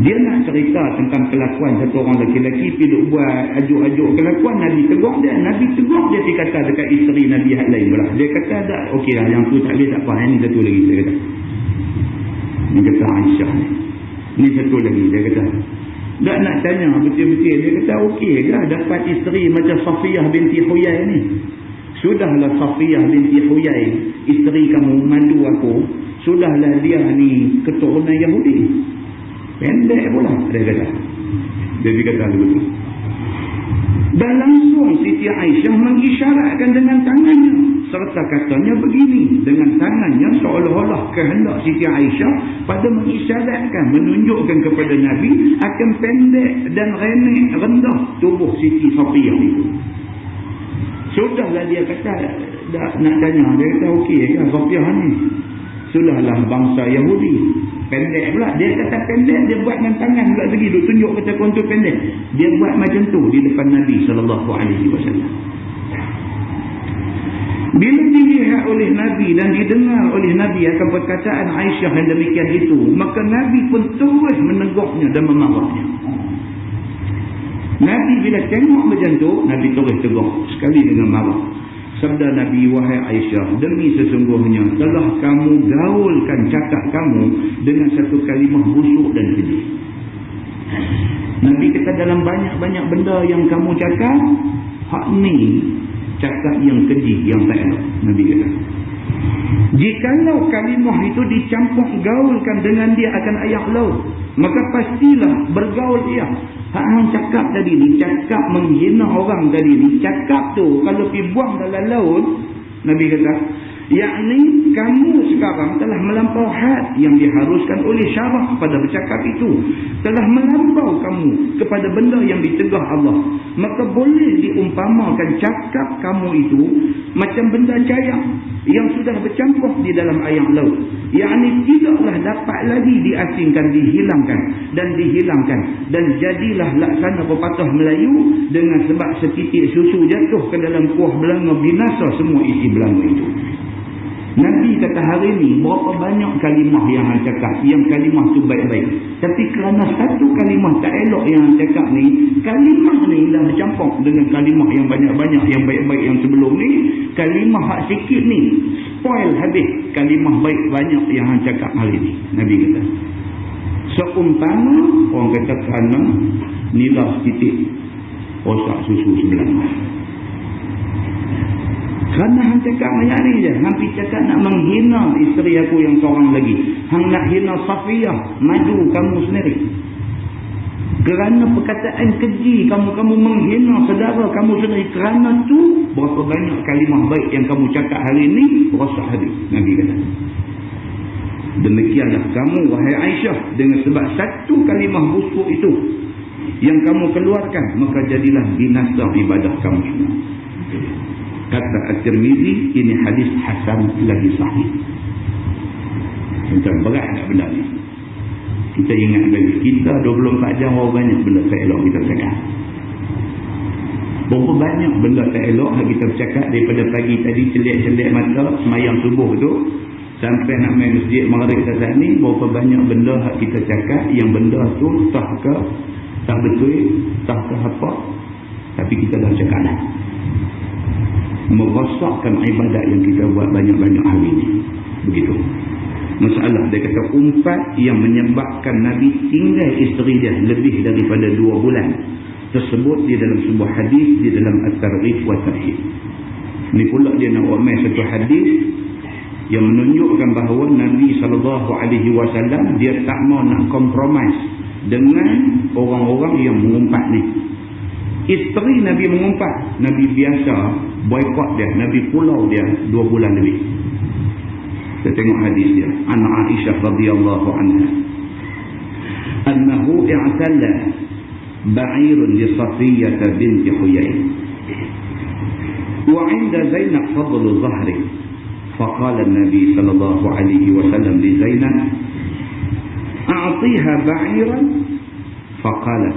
Dia nak cerita tentang kelakuan satu orang lelaki pergi buat ajuk-ajuk kelakuan. Nabi tegur dia. Nabi tegur dia kata dekat isteri Nabi yang lain pula. Dia kata tak, okey lah, yang tu tak boleh tak apa. Ini satu lagi dia kata. Dia kata Aisyah ni. Ni satu lagi dia kata. Tak nak tanya betul-betul. Dia kata okey ke dapat isteri macam Safiyah binti Huyai ni. Sudahlah Safiyah binti Huyai, isteri kamu mandu aku. Sudahlah dia ni keturunan Yahudi. Pendek pula dia kata. Dia kata begitu. Dan langsung Siti Aisyah mengisyaratkan dengan tangannya. Serta katanya begini. Dengan tangannya seolah-olah kehendak Siti Aisyah pada mengisyaratkan, menunjukkan kepada Nabi akan pendek dan remeh rendah tubuh Siti Safiyah itu. Sudahlah dia kata, tak nak tanya. Dia kata okey kan Safiyah ni. Sudahlah bangsa Yahudi. Pendek pula. Dia kata pendek, dia buat dengan tangan pula lagi. Dia tunjuk kata kontur pendek. Dia buat macam tu di depan Nabi SAW. Bila dilihat oleh Nabi dan didengar oleh Nabi akan perkataan Aisyah yang demikian itu, maka Nabi pun terus menegurnya dan memarahnya. Nabi bila tengok macam tu, Nabi terus tegur sekali dengan marah. Sabda Nabi, wahai Aisyah, demi sesungguhnya telah kamu gaulkan cakap kamu dengan satu kalimah busuk dan keji. Nabi kata dalam banyak-banyak benda yang kamu cakap, hak ni cakap yang keji, yang tak elok. Nabi kata, jikalau kalimah itu dicampur gaulkan dengan dia akan ayak laut, maka pastilah bergaul ia. Hang cakap tadi ni, cakap menghina orang tadi ni, cakap tu kalau pergi buang dalam laut, Nabi kata, yakni kamu sekarang telah melampau had yang diharuskan oleh syarak pada bercakap itu, telah melampau kamu kepada benda yang dicegah Allah, maka boleh diumpamakan cakap kamu itu macam benda cayak yang sudah bercampur di dalam air laut, yakni tidaklah dapat lagi diasingkan, dihilangkan dan jadilah laksana pepatah Melayu, dengan sebab setitik susu jatuh ke dalam kuah belanga, binasa semua isi belanga itu. Nabi kata hari ni berapa banyak kalimah yang hang cakap, yang kalimah tu baik-baik, tapi kerana satu kalimah tak elok yang hang cakap ni, kalimah ni dah bercampur dengan kalimah yang banyak-banyak yang baik-baik yang sebelum ni, kalimah hak sikit ni spoil habis kalimah baik banyak yang hang cakap hari ni. Nabi kata seumpama orang kata kerana nilah titik rosak susu sebelah. Kerana hang cakap banyak ni je, hang pergi cakap nak menghina isteri aku yang seorang lagi, hang nak hina Safiyah, maju kamu sendiri. Kerana perkataan keji kamu menghina saudara kamu sendiri, kerana tu berapa banyak kalimah baik yang kamu cakap hari ni rosak habis. Nabi kata demikianlah kamu wahai Aisyah, dengan sebab satu kalimah busuk itu yang kamu keluarkan, maka jadilah binasa ibadah kamu semua. Kata At-Tirmizi, ini hadis hasan lagi sahih. Macam berat tak benda ni? Kita ingat lagi, kita 24 jam berapa banyak benda tak elok kita cakap. Berapa banyak benda tak elok yang kita bercakap daripada pagi tadi celik-celik mata semayang subuh tu sampai nak main masjid maghrib saat ni, berapa banyak benda yang kita cakap yang benda tu tak betul, tak apa, tapi kita dah cakap lah, merosakkan ibadat yang kita buat banyak-banyak hari ini. Begitu masalah. Dia kata umpat yang menyebabkan Nabi tinggal isteri dia lebih daripada 2 bulan tersebut di dalam sebuah hadis di dalam At-Targhib wa Tarhib. Ni pula dia nak omel satu hadis yang menunjukkan bahawa Nabi SAW dia tak mau nak compromise dengan orang-orang yang mengumpat ni. Isteri Nabi mengumpat, Nabi biasa boykot dia, Nabi pulau dia 2 bulan lebih. Kita tengok hadis dia. An Aisyah radhiyallahu anha annahu i'talla ba'irun li Safiyyah binti Huyay wa 'inda Zainab fadlu dhahri faqala an-nabi sallallahu alaihi wasallam li Zainab a'tiha ba'iran faqalat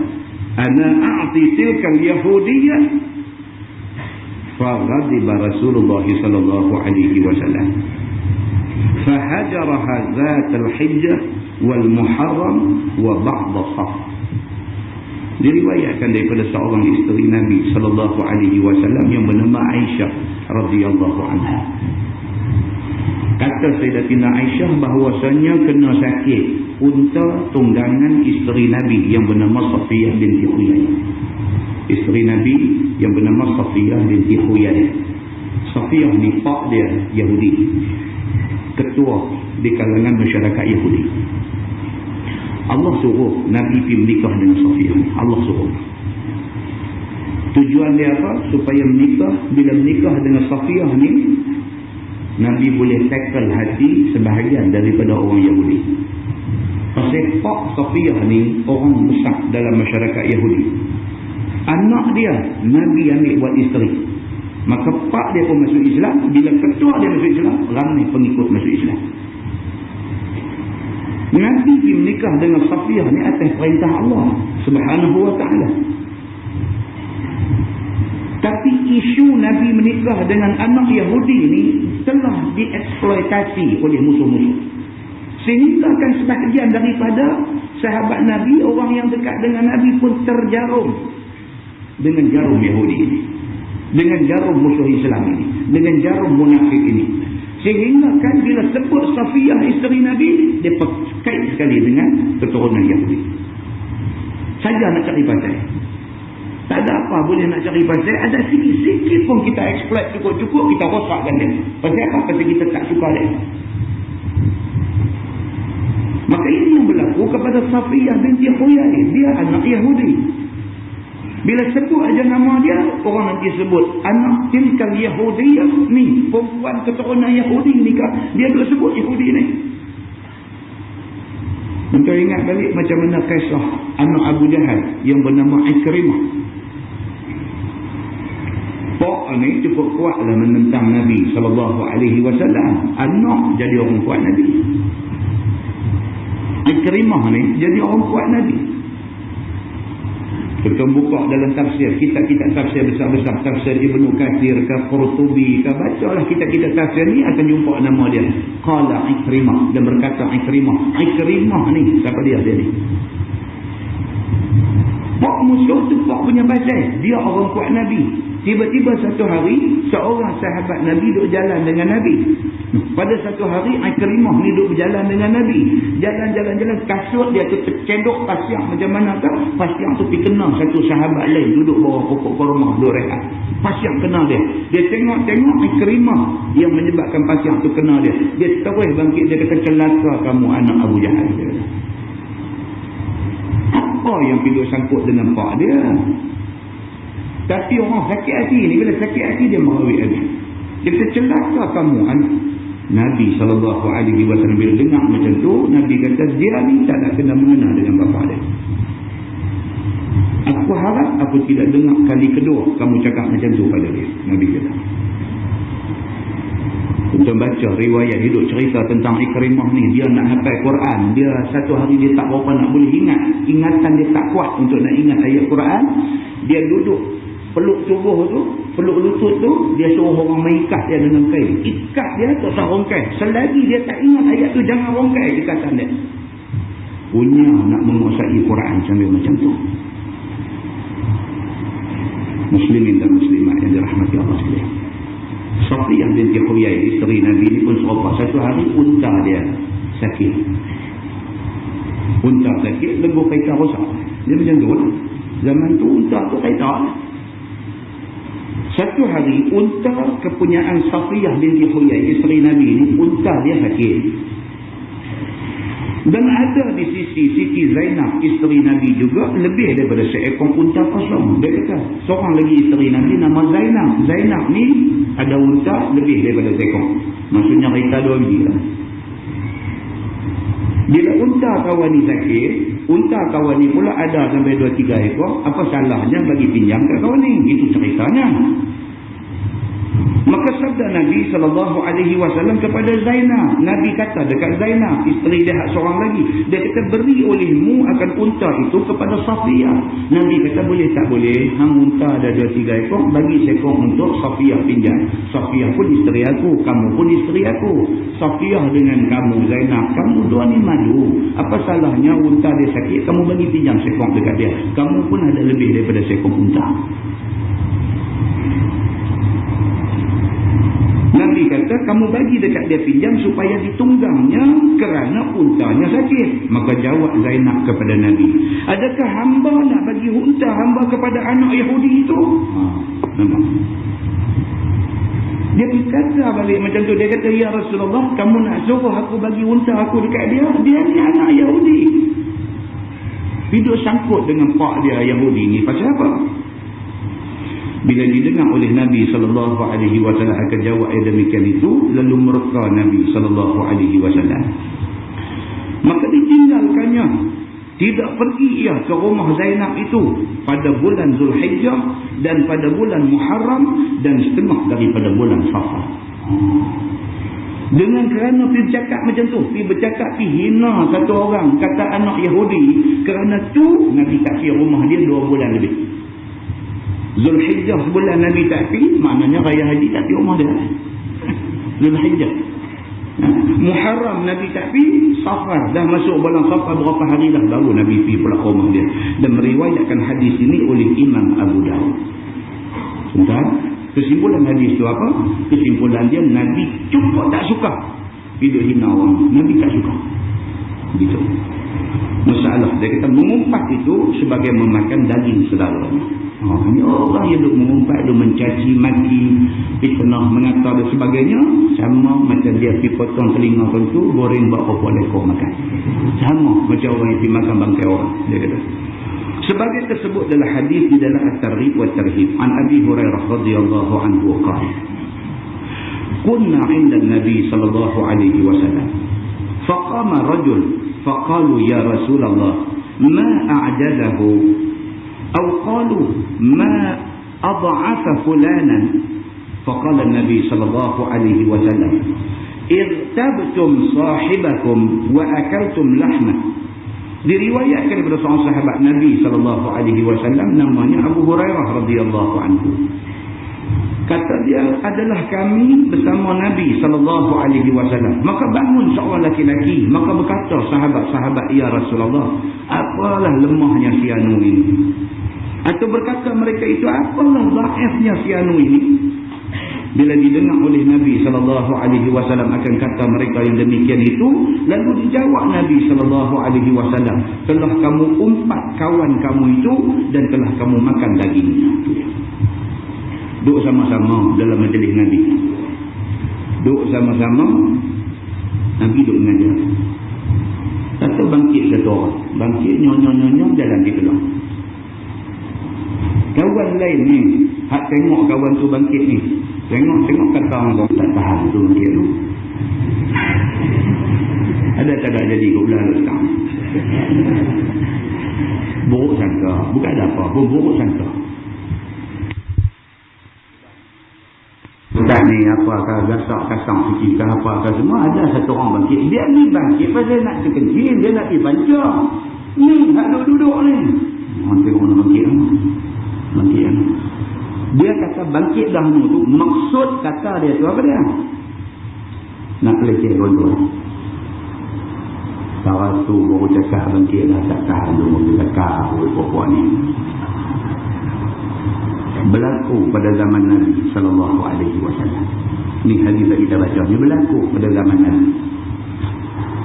ana a'ti tilka al-yahudiyyah faghadiba Rasulullah sallallahu alaihi wasallam fahajaraha zat al-hijjah wal muharram wa ba'd as-saf. Diriwayatkan daripada seorang isteri Nabi sallallahu alaihi wasallam yang bernama Aisyah radhiyallahu anha. Kata Sayyidatina Aisyah bahawasanya kena sakit unta tunggangan isteri Nabi yang bernama Safiyah binti Huyay. Isteri Nabi yang bernama Safiyah binti Huyay. Safiyah ni pak dia Yahudi, ketua di kalangan masyarakat Yahudi. Allah suruh Nabi pergi menikah dengan Safiyah. Allah suruh. Tujuan dia apa? Supaya menikah, bila menikah dengan Safiyah ni, Nabi boleh tackle hati sebahagian daripada orang Yahudi. Pasal pak Safiyah ni orang besar dalam masyarakat Yahudi. Anak dia Nabi ambil buat isteri. Maka pak dia pun masuk Islam. Bila ketua dia masuk Islam, ramai pengikut masuk Islam. Nabi pergi menikah dengan Safiyah ni atas perintah Allah Subhanahu wa ta'ala. Tapi isu Nabi menikah dengan anak Yahudi ni telah dieksploitasi oleh musuh-musuh. Sehingga kan sebahagian daripada sahabat Nabi, orang yang dekat dengan Nabi pun terjarum dengan jarum Yahudi ini. dengan jarum musuh Islam ini, dengan jarum munafik ini. Sehingga kan bila sebut Safiyah isteri Nabi, dia kait sekali dengan keturunan Yahudi. Saja nak cari pasal. Tak ada apa boleh nak cari pasal. Ada sikit-sikit pun kita exploit cukup-cukup, kita rosakkan dia. Pasal apa? Pasal kita tak suka dia. Maka ini yang berlaku kepada Safiyah binti Huyai. Dia anak Yahudi. Bila sebut aja nama dia, orang nanti sebut anak tilkal Yahudiyah ni, perempuan keturunan Yahudi ni kah? Dia duk sebut Yahudi ni. Untuk ingat balik macam mana kisah anak Abu Jahal yang bernama Ikrimah. Pak ni cukup kuatlah menentang Nabi SAW. Anak jadi orang kuat Nabi. Ikrimah ni jadi orang kuat Nabi. Kita buka dalam tafsir, kitab-kitab tafsir besar-besar, tafsir Ibnu Katsir ke Qurtubi ke, bacalah kitab-kitab tafsir ni akan jumpa nama dia. Qala Ikrimah, dan berkata Ikrimah. Ikrimah ni siapa dia ni? Pak musuh tu pak punya pasal, dia orang kuat Nabi. Tiba-tiba satu hari seorang sahabat Nabi duduk jalan dengan Nabi. Pada satu hari Ikrimah ni duduk berjalan dengan Nabi. Jalan-jalan-jalan, kasut dia tu tercedok pasiang macam mana tak? Pasiang tu pergi kena satu sahabat lain duduk bawah pokok kurma duduk rehat. Pasiang kena dia. Dia tengok-tengok Ikrimah yang menyebabkan pasiang tu kena dia. Dia terus bangkit, dia kata, celaka kamu anak Abu Jahal. Apa yang pergi sangkut dengan pak dia? Tapi orang sakit hati ni, bila sakit hati dia merawik habis. Dia kata, celaka kamu anak. Nabi SAW bila dengar macam tu, Nabi kata, dia ni tak nak kena mengenal dengan bapa dia. Aku harap aku tidak dengar kali kedua kamu cakap macam tu pada dia. Nabi kata. Untuk baca riwayat hidup cerita tentang Ikrimah ni, dia nak hafal Quran, dia satu hari dia tak berapa nak boleh ingat, ingatan dia tak kuat untuk nak ingat ayat Quran. Dia duduk peluk tubuh tu, peluk lutut tu, dia suruh orang mengikat dia dengan kain. Ikat dia tak usah rongkai. Selagi dia tak ingat ayat tu, jangan rongkai ikatan dia. Punya nak menguasai Quran sambil macam tu. Muslimin dan muslimat yang dirahmati Allah sekalian. Safiyah binti Huyai isteri Nabi ni pun serupa. Satu hari unta dia sakit. Unta sakit, lembu kaitan rosak. Dia macam tu. Zaman tu unta tu kaitan. Satu hari unta kepunyaan Safiyah binti Huyai isteri Nabi ni, unta dia sakit. Dan ada di sisi Siti Zainab isteri Nabi juga lebih daripada seekor unta kosong. Dia kata seorang lagi isteri Nabi nama Zainab. Zainab ni ada unta lebih daripada seekor. Maksudnya kita dua biji lah. Bila unta kawan ni sakit, unta kawan ni pula ada sampai 2-3 ekor. Apa salahnya bagi pinjam kat kawan ni? Itu ceritanya. Maka sabda Nabi SAW kepada Zainab. Nabi kata dekat Zainab, isteri dia seorang lagi. Dia kata, beri olehmu akan unta itu kepada Safiyah. Nabi kata, boleh tak boleh? Hang unta ada 2-3 ekor, bagi seekor untuk Safiyah pinjam. Safiyah pun isteri aku, kamu pun isteri aku. Safiyah dengan kamu Zainab, kamu dua ni madu. Apa salahnya unta dia sakit, kamu bagi pinjam seekor dekat dia. Kamu pun ada lebih daripada seekor unta. Nabi kata, kamu bagi dekat dia pinjam supaya ditunggangnya kerana untanya sakit. Maka jawab Zainab kepada Nabi, adakah hamba nak bagi unta hamba kepada anak Yahudi itu? Nampak? Dia kata balik macam tu. Dia kata, ya Rasulullah, kamu nak suruh aku bagi unta aku dekat dia? Dia ni anak Yahudi. Hidup sangkut dengan pak dia Yahudi ni pasal apa? Bila didengar oleh Nabi SAW akan jawab demikian itu, lalu mereka Nabi SAW. Maka ditinggalkannya. Tidak pergi ia ke rumah Zainab itu pada bulan Zulhijjah dan pada bulan Muharram dan setengah daripada bulan Safar. Dengan kerana pergi bercakap macam tu, pergi bercakap, pergi hina satu orang, kata anak Yahudi, kerana tu Nabi tak pergi rumah dia 2 bulan lebih. Zulhijjah bulan Nabi tak pergi, maknanya raya haji tak pergi rumah dia. Zulhijjah. Muharram Nabi tak pergi, Safar dah masuk bulan Safar berapa hari dah baru Nabi pergi pula rumah dia. Dan meriwayatkan hadis ini oleh Imam Abu Dawud. Sebentar. Kesimpulan hadis itu apa? Kesimpulan dia, Nabi cukup tak suka hidup hina orang. Nabi tak suka. Begitu. Masalah dia kata mengumpat itu sebagai memakan daging saudara. Ini orang yang duk mengumpat, duk mencaci maki, fitnah, mengata dan sebagainya, sama macam dia pergi potong telinga tentu, goreng buat apa lekor makan. Sama macam orang yang pergi makan bangkai orang. Dia kata. Sebagai tersebut dalam hadis di dalam At-Targhib wa Tarhib an Abi Hurairah radhiyallahu anhu qala kunna 'inda an-nabi sallallahu alaihi wasallam faqama rajul faqalu ya Rasulullah ma a'jazahu aw qalu ma ad'afa fulanan faqala an-nabi sallallahu alaihi wasallam irtabtum sahibakum wa akaltum lahmah. Diriwayatkan kepada seorang sahabat Nabi SAW, namanya Abu Hurairah radhiyallahu anhu. Kata dia, adalah kami bersama Nabi SAW. Maka bangun seorang laki-laki, maka berkata sahabat-sahabat, ya Rasulullah, apalah lemahnya si anu ini? Atau berkata mereka itu, apalah dhaifnya si anu ini? Bila didengar oleh Nabi SAW akan kata mereka yang demikian itu, lalu dijawab Nabi SAW, telah kamu umpat kawan kamu itu dan telah kamu makan dagingnya. Duduk sama-sama dalam majlis Nabi. Duduk sama-sama, Nabi duduk mengajar. Kata bangkit satu orang. Bangkit nyonyong-nyonyong jalan di keluar. Kawan lain ni, hak tengok kawan tu bangkit ni. Tengok kata orang tak tahan tu bangkit tu. Ada tak ada jadi ke belah sekarang. Buruk sangka. Bukan ada apa. Buruk sangka. Bukan ni apakah gasak kasang sikit ke apakah semua. Ada satu orang bangkit. Dia ni bangkit pasal nak terkencil. Dia nak pergi panjang. Ni nak duduk-duduk ni. Orang tengok orang bangkit tu. Bangkit tu. Dia kata bangkit dahulu tu, maksud kata dia tu apa dia? Nak leceh dua-dua. Kawan tu baru cakap bangkit dah tak tahan dulu. Cakap apa-apa ni. Berlaku pada zaman Nabi SAW. Ni hadis yang kita baca. Ni berlaku pada zaman Nabi.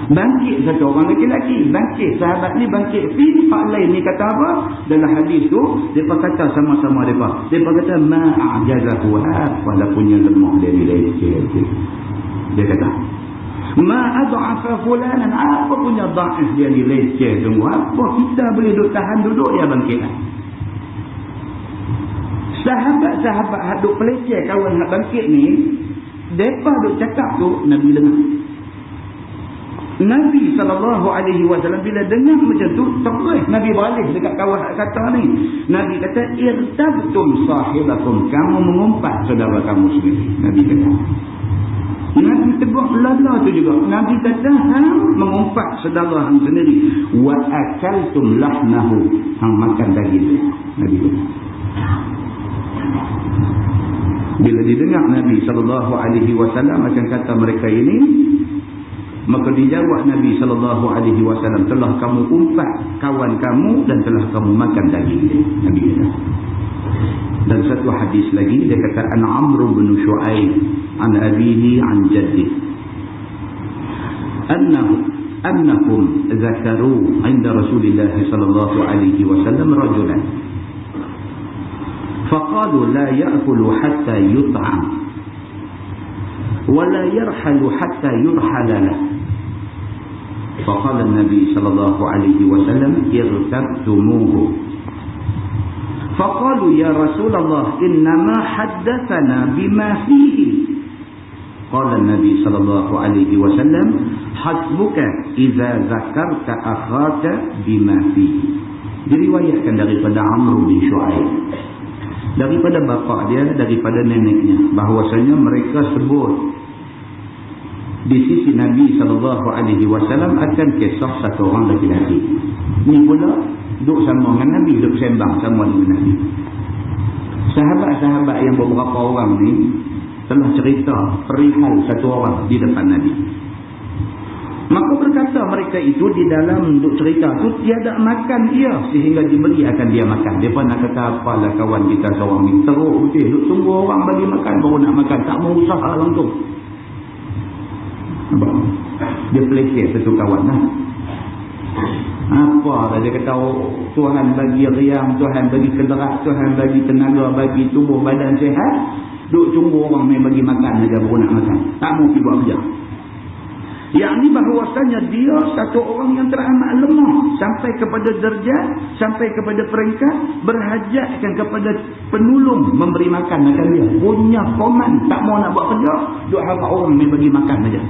Bangkit satu orang lelaki, bangkit sahabat ni bangkit. Hak lain ni kata apa? Dalam hadis tu depa kata sama-sama depa kata ma a'jazahu wala punya lemah dia ni leceh. Dia kata ma ad'afa fulanan, apa punya dhaif dia ni leceh sungguh. Apa kita boleh duduk tahan duduk dia bangkit. Sahabat-sahabat hak duk peleceh kawan hak bangkit ni, depa duk cakap tu Nabi dengar. Nabi SAW bila dengar macam tu, terus Nabi balik dekat kawan kata ni. Nabi kata, irtabtum sahibakum, kamu mengumpat saudara kamu sendiri. Nabi kata. Nabi tegur lala tu juga. Nabi kata, hang mengumpat saudara hang sendiri. Wa akaltum lahnahu, hang makan daging. Nabi kata. Bila didengar Nabi SAW akan kata mereka ini, maka dijawab Nabi SAW, telah kamu umpat kawan kamu dan telah kamu makan daging dia. Nabi kata. Dan satu hadis lagi dia kata an Amr bin Shu'aib an abihi an jaddi annahum zakaru 'inda Rasulillah sallallahu alaihi wasallam rajulan faqalu la ya'kulu hatta yut'am ولا يرحل حتى يرحل له فقال النبي صلى الله عليه وسلم ارتبتموه فقالوا يا رسول الله إنما حدثنا بما فيه قال النبي صلى الله عليه وسلم حسبك إذا ذكرت أخاك بما فيه. Diriwayatkan daripada Amr bin Shu'aib, daripada bapa dia, daripada neneknya, bahwasanya mereka sebut di sisi Nabi SAW akan kisah satu orang lelaki. Ni pula duduk sama dengan Nabi, duduk sembang sama dengan Nabi. Sahabat-sahabat yang beberapa orang ni telah cerita perihal satu orang di depan Nabi. Maka berkata mereka itu di dalam duk cerita tu, tiada makan ia sehingga diberi akan dia makan. Dia pun nak kata, apalah kawan kita seorang ni teruk putih, duk tunggu orang bagi makan baru nak makan, tak mau usaha langsung. Dia peleceh satu kawan lah. Apa dia kata, Tuhan bagi riang, Tuhan bagi kederat, Tuhan bagi tenaga, bagi tubuh badan sihat, duk tunggu orang main bagi makan saja baru nak makan, tak mau pergi buat kerja. Yang ni bahawasanya dia satu orang yang teramat lemah sampai kepada derajat, sampai kepada peringkat berhajatkan kepada penolong memberi makan akan dia. Punya koman, tak mau nak buat kerja, duk harap orang main bagi makan saja.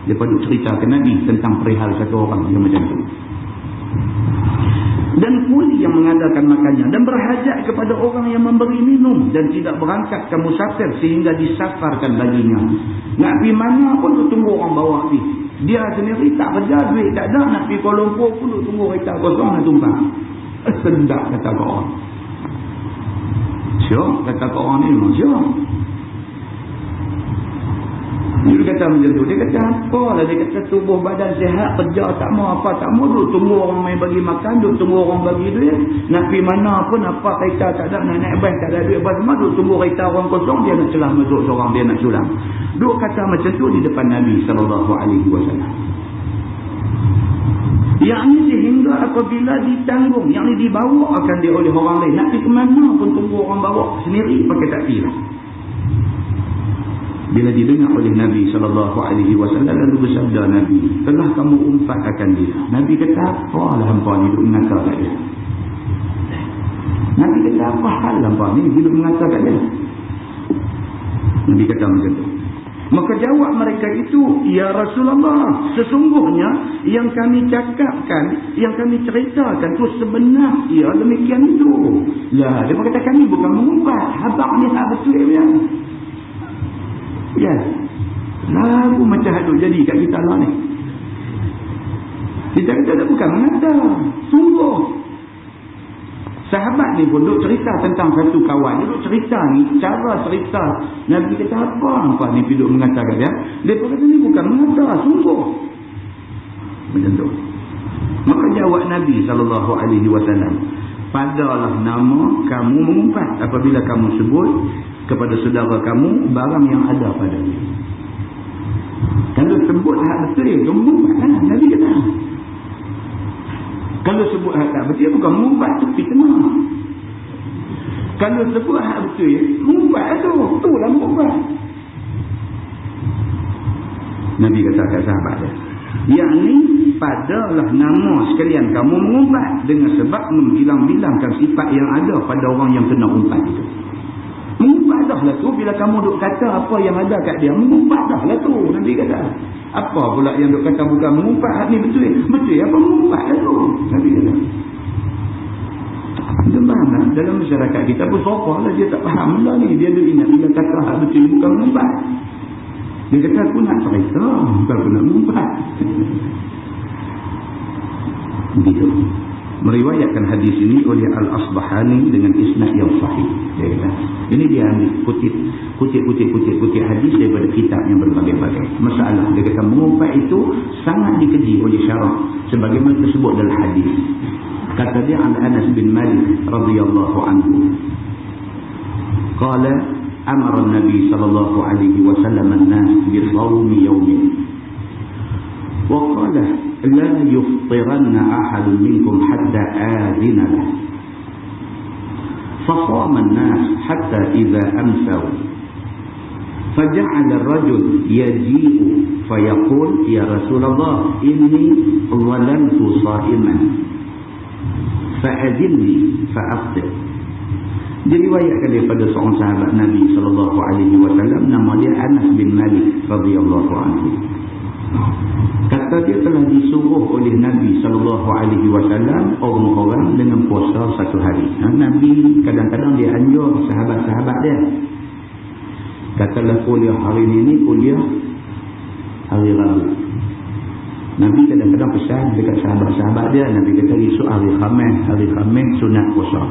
Dia pun cerita ke Nabi tentang perihal satu orang yang macam tu. Dan kuli yang mengadakan makannya dan berhajat kepada orang yang memberi minum dan tidak berangkat ke musafir sehingga disafarkan baginya. Nak pergi mana pun tu tunggu orang bawa pergi. Dia sendiri tak kerja, duit tak ada, nak pergi Kuala Lumpur pun tu tunggu kereta kosong nak tumpang. Sedap kata kau orang. Syok kata kau orang ni memang syok. Dia kata macam tu. Dia kata apa lah. Dia kata tubuh badan sihat, kerja tak mau apa, tak mau duduk tunggu orang main bagi makan, duduk tunggu orang bagi duit. Nak pergi mana pun apa kereta tak ada, nak naik bas tak ada duit apa semua, duduk tunggu kereta orang kosong, dia nak celah masuk seorang, dia nak sulam. Duduk kata macam tu di depan Nabi SAW. Yang ni sehingga apabila ditanggung, yang ni dibawa akan dia oleh orang lain. Nak pergi ke mana pun tunggu orang bawa, sendiri pakai tak pergi lah. Bila didengar oleh Nabi SAW, lalu bersabda Nabi, telah kamu umpat akan dia. Nabi kata, apalah hampa ni duduk mengata kat dia. Nabi kata, apa hal hampa ni duduk mengata kat dia? Nabi kata macam tu. Maka jawab mereka itu, ya Rasulullah, sesungguhnya yang kami cakapkan, yang kami ceritakan tu sebenar ia demikian itu. Lah, dia kata kami bukan mengumpat, habaq ni tak betul dia. Ya, lagu macam hadut jadi kat kita lah ni. Kita tak bukan mengata, sungguh. Sahabat ni pun duk cerita tentang satu kawan. Dia duk cerita ni, cara cerita. Nabi kata apa ni duk mengata kat dia. Dia kata ni bukan mengata, sungguh. Macam tu. Maka jawab Nabi SAW, padalah nama kamu mengumpat apabila kamu sebut kepada saudara kamu barang yang ada padanya. Kalau sebut hak betul, kamu mengumpat lah. Nabi kata. Kalau sebut hak tak betul, bukan mengumpat tu, fitnah. Kalau sebut hak betul, mengumpat tu. Itulah mengumpat. Nabi kata kat sahabat dia, yang ni padalah nama sekalian kamu mengumpat dengan sebab membilang-bilangkan sifat yang ada pada orang yang kena umpat itu. Mengumpat dah lah tu. Bila kamu duk kata apa yang ada kat dia, mengumpat dah lah tu. Nabi kata, apa pula yang duk kata bukan mengumpat ni betul? Betul apa mengumpat lah tu? Nabi kata. Demam dalam masyarakat kita pun sokong lah, dia tak faham lah ni. Dia duk ingat bila kata hak betul bukan mengumpat. Dia kata aku nak cerita, bukan aku nak mengumpat. Begitu. Meriwayatkan hadis ini oleh Al-Asbahani dengan isnad yang sahih. Dia kata, ini dia ambil kutip hadis daripada kitab yang berbagai-bagai. Masalah, dia kata mengumpat itu sangat dikaji oleh syarah sebagaimana tersebut dalam hadis. Kata dia Anas bin Malik radhiyallahu anhu. Qala amara an-nabi sallallahu alaihi wasallam an-nas bi shawmi yawmin. Wa qala لا يفطرن أحد منكم حتى آذن له فصام الناس حتى إذا أمسوا فجعل الرجل يجيء فيقول يا رسول الله إني ظلمت صائما فأذنني فأفطر. Diriwayatkan daripada seorang sahabat Nabi SAW, nama dia Anas bin Malik radhiyallahu anhu. Kata dia telah disuruh oleh Nabi SAW orang-orang dengan puasa satu hari. Nabi kadang-kadang dia anjur sahabat-sahabat dia. Katalah kuliah hari ini kuliah hari Rabu. Nabi kadang-kadang pesan dekat sahabat-sahabat dia. Nabi kata esok hari Khamis sunat puasa.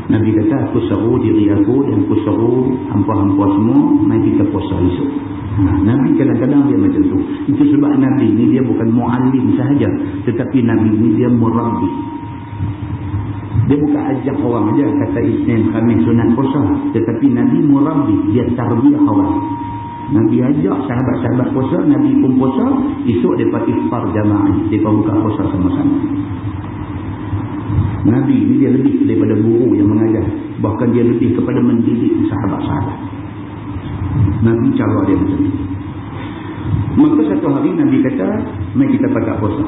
Nabi kata, aku seru diri aku dan aku seru hampa-hampa semua, mari kita puasa esok. Nabi kadang-kadang dia macam tu. Itu sebab Nabi ni dia bukan mu'allim sahaja, tetapi Nabi ni dia murabbi. Dia bukan ajak orang aja kata Isnin, Khamis, sunat puasa, tetapi Nabi murabbi, dia tarbiyah orang. Nabi ajak sahabat-sahabat puasa, Nabi pun puasa, esok mereka iftar jamaah, mereka buka puasa sama-sama. Nabi ni dia lebih daripada guru yang mengajar, bahkan dia lebih kepada mendidik sahabat-sahabat. Nabi cara dia macam ni. Maka satu hari Nabi kata, mari kita pakai puasa.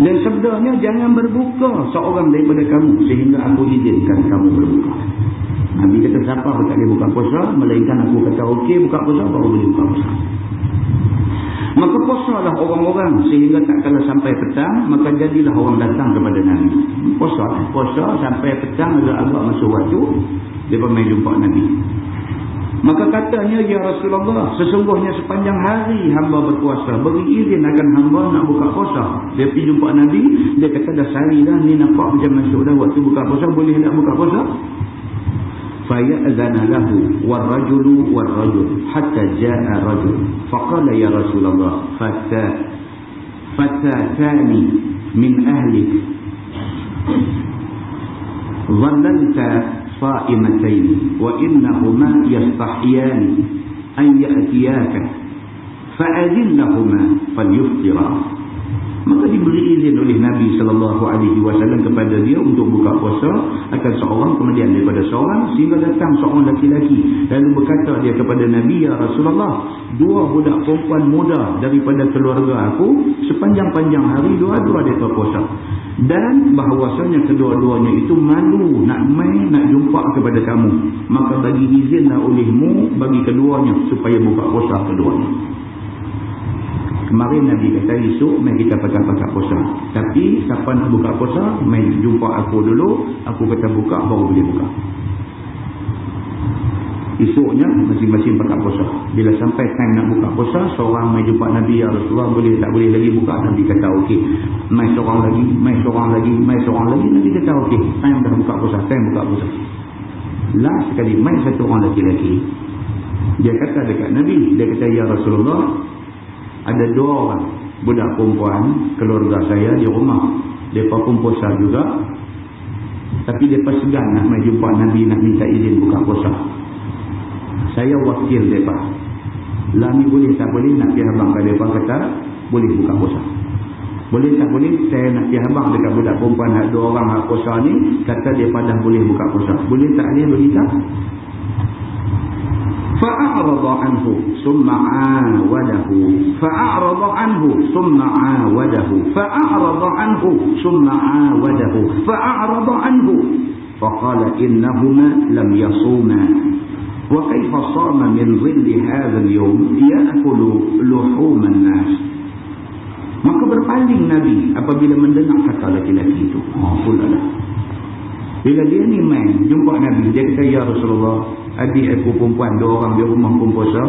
Dan sabdanya, jangan berbuka seorang daripada kamu sehingga aku izinkan kamu berbuka. Nabi kata, siapa pun tak boleh buka puasa, melainkan aku kata okey buka puasa, baru boleh buka puasa. Maka puasalah orang-orang sehingga tak kala sampai petang, maka jadilah orang datang kepada Nabi. Puasa sampai petang, agak-agak masuk waktu, mereka main jumpa Nabi. Maka katanya, ya Rasulullah, sesungguhnya sepanjang hari hamba berpuasa, beri izin akan hamba nak buka puasa. Dia pergi jumpa Nabi, dia kata dah sehari dah ni, nampak macam masuk dah waktu buka puasa, boleh nak buka puasa? Faya'zana lahu warrajulu warrajul hatta ja'a rajul faqala ya Rasulullah fatatani min ahlik dhallalta صائمتين وإنهما يستحيان أن يأتياك فأذن لهما فليفطرا. Maka diberi izin oleh Nabi SAW kepada dia untuk buka puasa akan seorang kemudian daripada seorang, sehingga datang seorang laki-laki lalu berkata dia kepada Nabi, ya Rasulullah, dua budak perempuan muda daripada keluarga aku sepanjang-panjang hari dua-dua mereka puasa, dan bahawasanya kedua-duanya itu malu nak jumpa kepada kamu, maka bagi izinlah olehmu bagi keduanya supaya buka puasa keduanya. Kemarin Nabi kata esok mari kita pakai puasa, tapi siapa nak buka puasa mari jumpa aku dulu, aku kata buka baru boleh buka. Esoknya masing-masing pakai puasa. Bila sampai time nak buka puasa, seorang mari jumpa Nabi, ya Rasulullah, boleh tak boleh lagi buka? Nabi kata okey. Mai seorang lagi, Nabi kata okey. Time dah buka puasa, time buka puasa. Last sekali mai satu orang lelaki. Dia kata dekat Nabi, dia kata, ya Rasulullah, ada dua orang budak perempuan keluarga saya di rumah, mereka pun puasa juga, tapi mereka segan nak mai jumpa Nabi, nak minta izin buka puasa. Saya wakil mereka, lah ni boleh tak boleh nak pergi abang kat mereka, kata boleh buka puasa. Boleh tak boleh saya nak pergi abang dekat budak perempuan dua orang hak puasa ni, kata mereka dah boleh buka puasa. Boleh tak boleh berita? فأعرض عنه ثم عاوده فأعرض عنه ثم عاوده فأعرض عنه ثم عاوده فأعرض عنه فقال إنهما لم يصوما وكيف صام من ظل هذا اليوم يأكل لحوم الناس. Maka berpaling Nabi apabila mendengar kata lelaki itu. Bila dia ni main jumpa Nabi, dia kata, ya Rasulullah, adik aku perempuan dua orang di rumah pun puasa,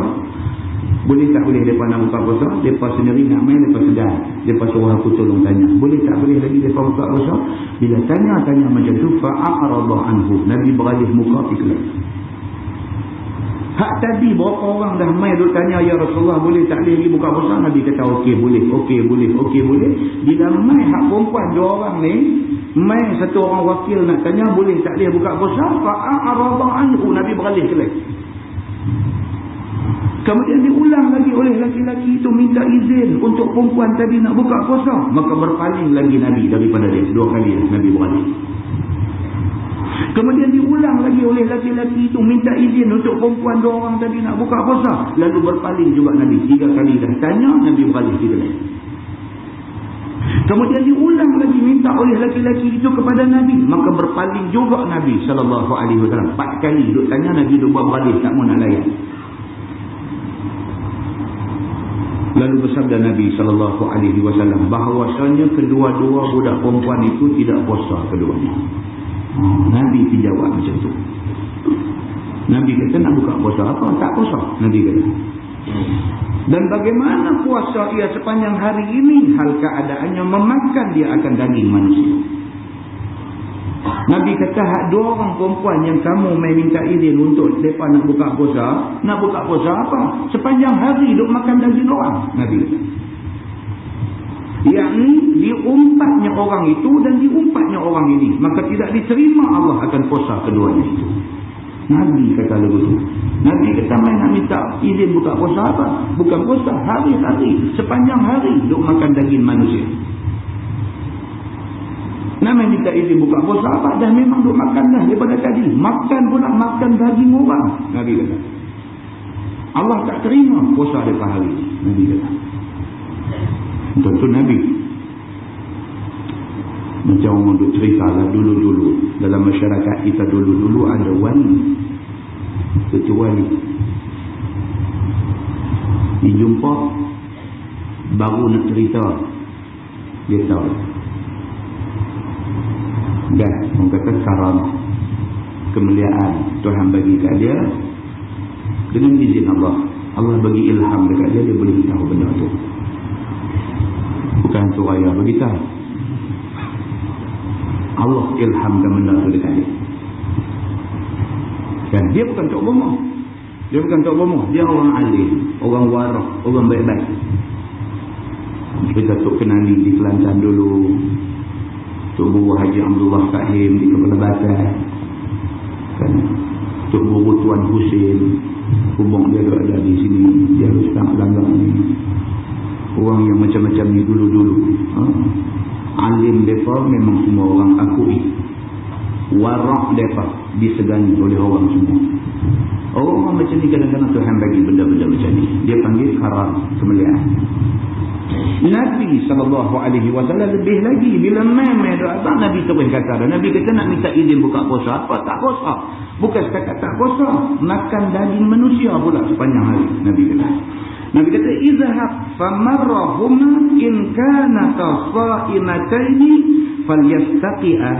boleh tak boleh mereka nak buka puasa? Mereka sendiri nak main, mereka sedar, mereka suruh aku tolong tanya, boleh tak boleh lagi mereka buka puasa? Bila tanya macam tu, fa'a'radha anhu, Nabi beralih muka ikhlas. Hak tadi berapa orang dah main duk tanya, ya Rasulullah, boleh tak boleh lagi buka puasa? Nabi kata okey boleh. Bila main hak perempuan dua orang ni, main satu orang wakil nak tanya boleh tak boleh buka puasa, fa'a'radha anhu, Nabi beralih kelas. Kemudian diulang lagi oleh laki-laki itu minta izin untuk perempuan tadi nak buka puasa, maka berpaling lagi Nabi daripada dia. Dua kali Nabi beralih. Kemudian diulang lagi oleh laki-laki itu minta izin untuk perempuan dua orang tadi nak buka puasa, lalu berpaling juga Nabi. 3 kali dah tanya, Nabi beralih 3 kali. Kemudian diulang lagi minta oleh laki-laki itu kepada Nabi, maka berpaling juga Nabi SAW. 4 kali duk tanya, Nabi duk beralih, tak mau nak layan. Lalu bersabda Nabi SAW bahawasanya kedua-dua budak perempuan itu tidak puasa keduanya. Nabi jawab macam tu. Nabi kata nak buka puasa apa? Tak puasa, Nabi kata. Dan bagaimana puasa ia sepanjang hari ini, hal keadaannya memakan dia akan daging manusia. Nabi kata hak 2 orang perempuan yang kamu main minta izin untuk mereka nak buka puasa. Nak buka puasa apa? Sepanjang hari duk makan daging orang. Nabi kata. Yakni diumpatnya orang itu dan diumpatnya orang ini. Maka tidak diterima Allah akan puasa keduanya itu. Nabi kata begitu. Nabi kata main nak minta izin buka puasa apa? Bukan puasa, hari-hari. Sepanjang hari duk makan daging manusia. Nama minta izin buka puasa apa? Dah memang duk makan dah daripada tadi. Makan pula makan daging orang. Nabi kata. Allah tak terima puasa daripada hari. Nabi kata. Tentu Nabi. Macam orang duk cerita lah dulu-dulu. Dalam masyarakat kita dulu-dulu ada wali. Itu wali. Dijumpa. Baru nak cerita. Dia tahu. Dan orang kata karamah. Kemuliaan Tuhan bagi kat dia. Dengan izin Allah. Allah bagi ilham dekat dia. Dia boleh tahu benda tu. Bukan suraya beritahu. Allah ilhamkan benda tu dekat dia. Dan dia bukan tok bomoh. Dia bukan tok bomoh. Dia orang alim, orang warah, orang baik-baik. Kita tok kenali di Kelantan dulu. Tok Guru Haji Abdullah Kahim di Kepala Batas. Kan? Tok Guru Tuan Husin. Hubung dia ada di sini. Dia harus sangat langgang ni. Orang yang macam-macam ni dulu-dulu. Alim mereka memang semua orang akui. Warak mereka disegani oleh orang semua. Orang macam ni kadang-kadang Tuhan bagi benda-benda macam ni. Dia panggil karam, kemuliaan. Nabi SAW lebih lagi. Bila memang abang Nabi terus kata. Nabi kata nak minta izin buka puasa. Apa? Tak puasa. Bukan sekadar tak puasa. Makan daging manusia pula sepanjang hari. Nabi kata. Nabi kata, izhab famarrahuma in kanata sha'imataini falyastaqi'a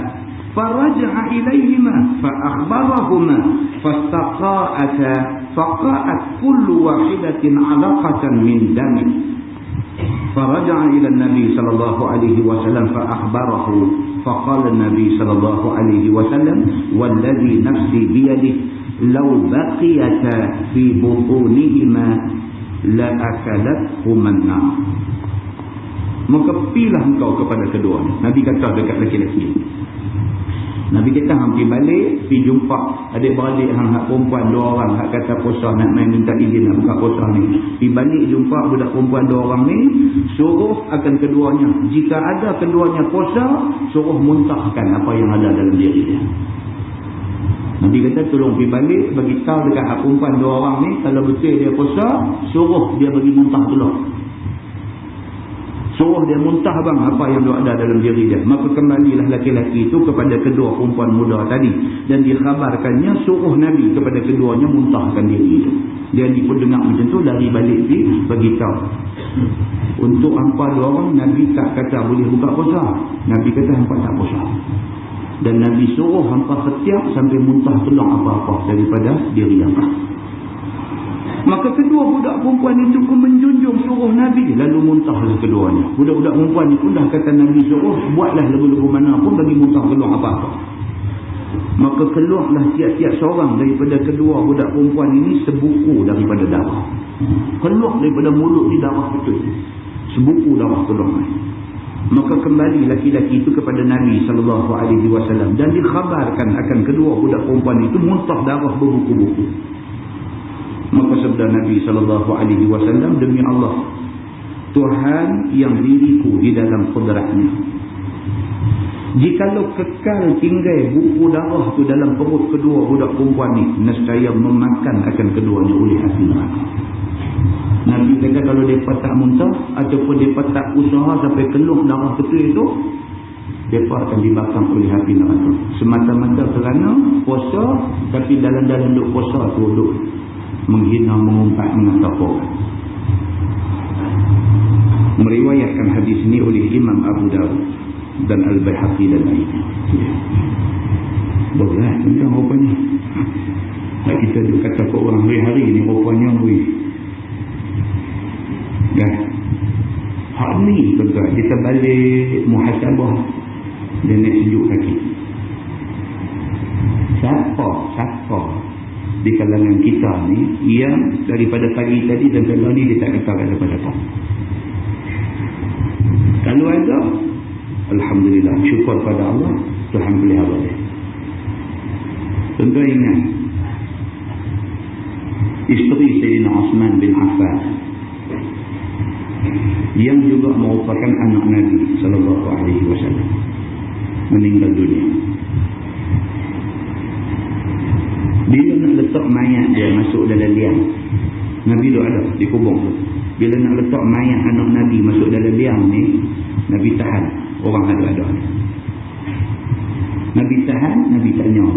faraja'a ilayhima fa'akhbarahuma fastaqa'ata faqa'at kullu wahidatin 'alaqatan min dami faraja'a ila an-nabi sallallahu alaihi wasallam fa'akhbarahu faqala an-nabi sallallahu alaihi wasallam walladhi nafsi biyadihi law baqiyata fi butunihima la akalathuman nar. Maka pilah engkau kepada kedua. Nabi kata dekat lelaki-lelaki. Nabi kata hampir balik pergi jumpa adik-beradik hang perempuan 2 orang hak kata puasa nak main minta izin nak buka puasa ni. Pergi balik jumpa budak perempuan 2 orang ni, suruh akan keduanya. Jika ada keduanya puasa, suruh muntahkan apa yang ada dalam diri dia. Nabi kata tolong pergi balik bagi tahu dekat hak perempuan 2 orang ni kalau betul dia puasa, suruh dia bagi muntah dulu. Suruh dia muntah bang apa yang ada dalam diri dia. Maka kembalilah laki-laki itu kepada kedua perempuan muda tadi dan dikhabarkannya suruh Nabi kepada keduanya muntahkan diri itu. Dia ni pun dengar macam tu lari balik bagi tahu. Untuk hampa 2 orang Nabi tak kata boleh buka puasa. Nabi kata hampa tak puasa. Dan Nabi suruh hampa setiap sampai muntah tulang apa-apa daripada diri hampa. Maka kedua budak perempuan itu pun menjunjung suruh Nabi. Lalu muntahlah keduanya. Budak-budak perempuan itu dah kata Nabi suruh, buatlah lebu-lebu mana pun bagi muntah tulang apa-apa. Maka keluarlah tiap-tiap seorang daripada kedua budak perempuan ini sebuku daripada darah. Keluar daripada mulut di darah betul. Sebuku darah tulang. Maka kembali laki-laki itu kepada Nabi SAW dan dikhabarkan akan kedua budak perempuan itu muntah darah berbuku-buku. Maka sabda Nabi SAW, demi Allah, Tuhan yang diriku di dalam kudratnya, jikalau kekal tinggal buku darah itu dalam perut kedua budak perempuan ini, nescaya memakan akan keduanya oleh api neraka. Nabi kata kalau mereka tak muntah ataupun mereka tak usaha sampai keluar darah betul itu, mereka akan dibakar oleh api neraka. Semata-mata kerana puasa, tapi dalam-dalam duk puasa tu duk menghina, mengumpat, mengatakan orang. Meriwayatkan hadis ini oleh Imam Abu Dawud dan Al-Baihaqi dan lainnya. Berat tentang rupanya. Kita duk kata ke orang hari-hari ni rupanya kan? Hak ni tuan-tuan, kita balik muhasabah dan nak sejuk kaki. siapa di kalangan kita ni yang daripada pagi tadi dan malam ni dia tak kata kat siapa-siapa. Kalau ada, alhamdulillah, syukur pada Allah, Tuhan pelihara dia. Tuan-tuan ingat, isteri Sayyidina Osman bin Affan yang juga merupakan anak Nabi sallallahu alaihi wasallam meninggal dunia. Bila nak letak mayat dia masuk dalam liang, Nabi tu ada di kubur tu. Bila nak letak mayat anak Nabi masuk dalam liang ni, Nabi tahan orang ada. Nabi tahan, Nabi tanya.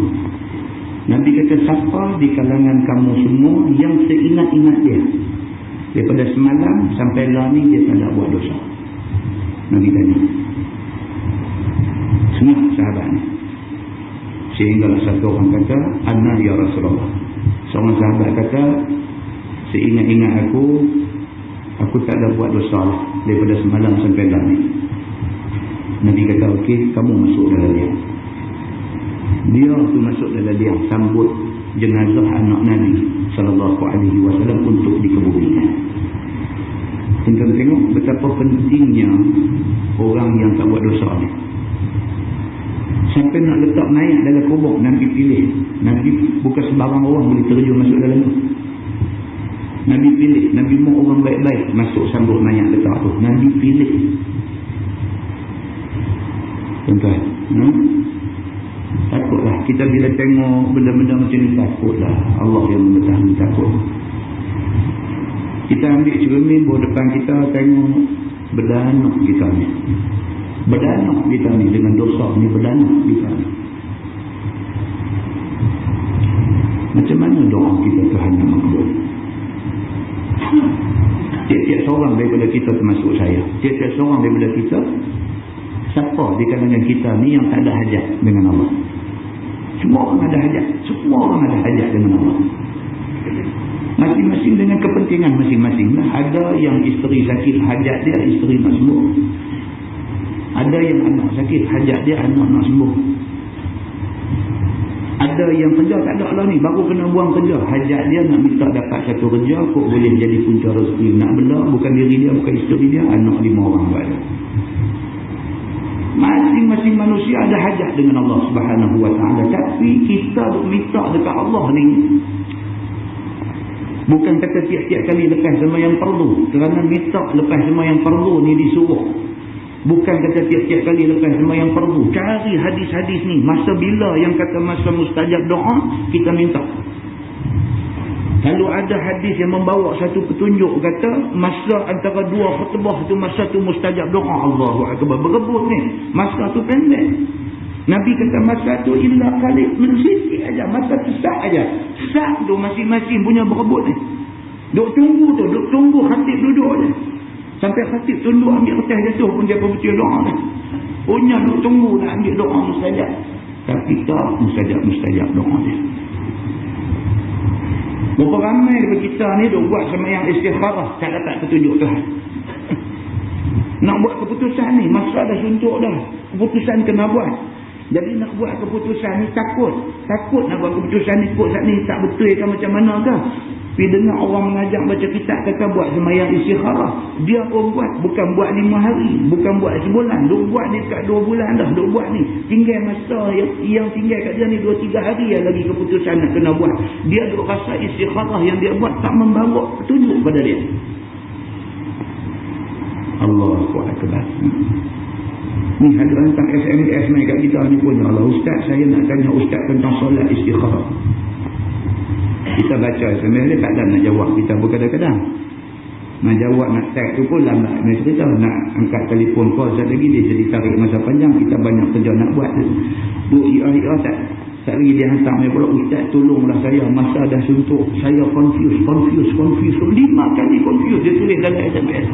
Nabi kata, siapa di kalangan kamu semua yang seingat-ingat dia daripada semalam sampai lah ni dia tak ada buat dosa? Nabi tanya. Semua sahabat ni. Sehingga satu orang kata, Ana ya Rasulullah. Seorang sahabat kata, seingat-ingat aku tak ada buat dosa lah daripada semalam sampai lah ni. Nabi kata, okey, kamu masuk dalam dia. Dia tu masuk dalam dia, sambut jenazah anak Nabi sallallahu alaihi wasallam untuk dikuburkan. Kita tengok betapa pentingnya orang yang tak buat dosa ni. Sampai nak letak mayat dalam kubur, Nabi pilih. Nabi bukan sembarang orang boleh terjun masuk dalam tu. Nabi pilih. Nabi mau orang baik-baik masuk sambut mayat letak tu. Nabi pilih. Tuan-tuan, takutlah. Kita bila tengok benda-benda macam ni, takutlah. Allah yang mengetahui, takut. Kita ambil cermin bawah depan kita, tengok berdanak kita ni. Berdanak kita ni dengan dosa ni, berdanak kita ni. Macam mana doa kita Tuhan yang makbul? Tiap-tiap seorang daripada kita, termasuk saya, tiap-tiap seorang daripada kita, siapa di kalangan kita ni yang tak ada hajat dengan Allah? Semua orang ada hajat. Semua orang ada hajat dengan Allah. Masing-masing dengan kepentingan masing-masing. Ada yang isteri sakit, hajat dia isteri nak sembuh. Ada yang anak sakit, hajat dia anak nak sembuh. Ada yang kerja tak ada lah ni, baru kena buang kerja, hajat dia nak minta dapat satu kerja kok boleh jadi punca rezeki. Nak bela bukan diri dia, bukan isteri dia, anak 5 orang buat. Masing-masing manusia ada hajat dengan Allah Subhanahu wa ta'ala. Tapi kita duk minta dekat Allah ni, bukan kata tiap-tiap kali lepas sembahyang fardu, kerana minta lepas sembahyang fardu ni disuruh. Bukan kata tiap-tiap kali lepas sembahyang fardu. Cari hadis-hadis ni, masa bila yang kata masa mustajab doa, kita minta. Kalau ada hadis yang membawa satu petunjuk kata masa antara 2 khutbah tu, masa tu mustajab doa, Allahu akbar, berebut ni, masa tu pendek. Nabi kata masa tu illa qalil, sikit aja, masa tu sah aja. Sah tu masing-masing punya berebut ni. Duk tunggu khatib duduk je. Sampai khatib tunduk ambil kertas jatuh pun dia berbaca doa ni. Punya duk tunggu nak ambil doa mustajab. Tapi tak mustajab doa dia. Berapa ramai daripada kita ni duk buat sembahyang istikharah, tak dapat petunjuk Tuhan. Nak buat keputusan ni, masa dah suntuk dah, keputusan kena buat. Jadi nak buat keputusan ni takut nak buat keputusan ni, takut saat ni tak betul kan macam mana ke. Tapi dengar orang mengajak baca kitab kata buat sembahyang istikharah, dia pun buat, bukan buat 5 hari, bukan buat sebulan, duk buat ni dekat 2 bulan dah duk buat ni. Tinggal masa yang tinggal kat dia ni 2-3 hari lagi keputusan nak kena buat. Dia duk rasa istikharah yang dia buat tak membawa petunjuk pada dia. Allahu akbar. Ni ada hantar SMS mai kat kita ni pun, Allah ustaz, saya nak tanya ustaz tentang solat istikharah. Kita baca SMS dia tak ada nak jawab kita pun kadang-kadang. Nak jawab, nak tag tu pun lambat. Dia cerita nak angkat telefon call sekejap lagi dia jadi tarik masa panjang, kita banyak kerja nak buat. Duk ia tak lagi dia hantar mai pula, ustaz tolonglah saya, masa dah suntuk, saya confuse 5 kali confuse, dia tulis dalam SMS.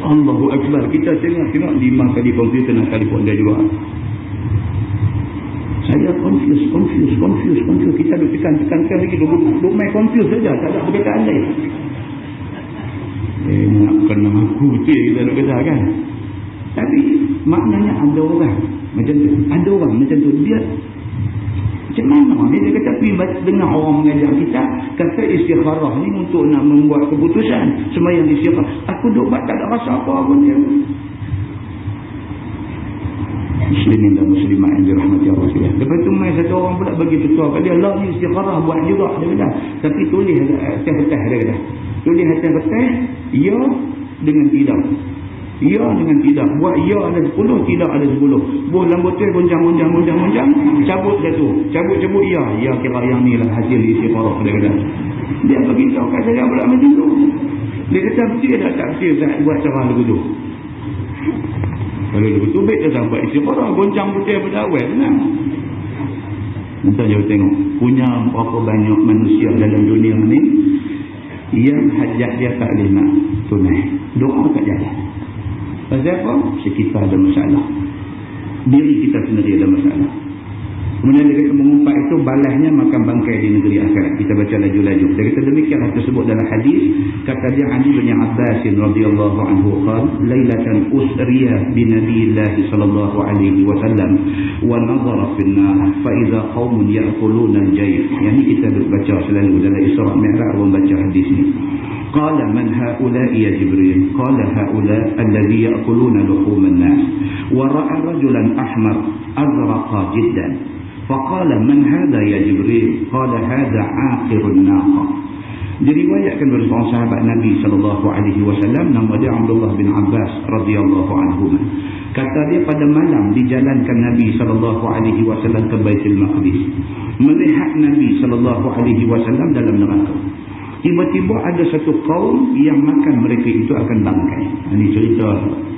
Allahu akbar, kita tengok 5 kali confuse, kena telefon dia juga. Saya confuse. Kita duk tekan lagi, duk main confuse saja, tak ada perkataan lain. Nak kena aku betul kita duk kata kan. Tapi maknanya ada orang macam tu. Dia macam Macam mana ni? Dia kata pergi dengar orang mengajar kita, kata istikharah ni untuk nak membuat keputusan. Sembahyang istikharah. Aku duduk buat tak ada rasa apa pun dia. Muslimin dan muslimat yang dirahmati Allah sekalian. Lepas tu mai satu orang pula bagi petua kat dia, Allah ni istikharah buat juga dia kata. Tapi tulis atas kertas dia kata. Tulis atas kertas ya dengan tidak. Ya dengan tidak. Buat ya ada 10, tidak ada 10. Buat lambat tu goncang. Cabut satu. Cabut ya. Ya kira yang ni lah hasil istikharah dia kata. Dia beritahu kat saya pula macam tu. Dia kata betul tak tafsir Zat buat cara lagu tu. Kalau dia betul-betul dia sampai istikharah goncang putih pada awal kan. Entah jauh tengok. Punya berapa banyak manusia dalam dunia ni yang hajat dia tak boleh nak tunai. Doa tak jalan. Pasal apa? Sekitar ada masalah. Diri kita sendiri ada masalah. Kemudian dia kata mengumpat itu balasnya makan bangkai di negeri akhirat. Kita baca laju-laju. Dia kata demikianlah tersebut dalam hadis. Kata dia Ali bin Abbas radhiyallahu anhu qala lailatan usriya bi Nabiillah sallallahu alaihi wasallam wa nadhara fil nar fa idza qaumun ya'kuluna al-jayf. Yang ni kita baca selalu dalam Isra Mi'raj membaca hadis ni. Qala man haula'i ya Jibril? Qala haula alladhi ya'kuluna luhum an-nas wa ra'a rajulan ahmar azraqa jiddan. Faqala man hadha ya Jibril? Qala hadha aqirun naqa. Diriwayatkan oleh seorang sahabat Nabi sallallahu alaihi wasallam nama dia Abdullah bin Abbas radhiyallahu anhu. Kata dia pada malam dijalankan Nabi sallallahu alaihi wasallam ke Baitul Maqdis. Melihat Nabi sallallahu alaihi wasallam dalam neraka. Tiba-tiba ada satu kaum yang makan mereka itu akan bangkai. Ini cerita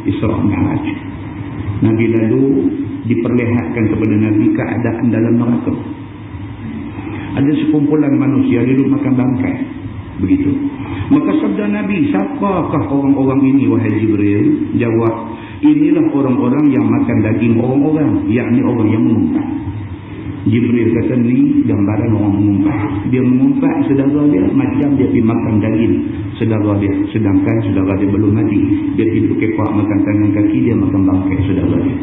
Isra Mi'raj. Nabi lalu diperlihatkan kepada Nabi keadaan dalam neraka. Ada sekumpulan manusia duduk makan bangkai. Begitu. Maka sabda Nabi, siapakah orang-orang ini wahai Jibril? Jawab, inilah orang-orang yang makan daging orang-orang, yakni orang yang mengumpat. Jibril kata ni gambaran orang mengumpat. Dia mengumpat saudara dia macam dia pergi makan daging saudara dia. Sedangkan saudara dia belum mati. Dia tidur kepak makan tangan kaki, dia makan bangkai saudara dia.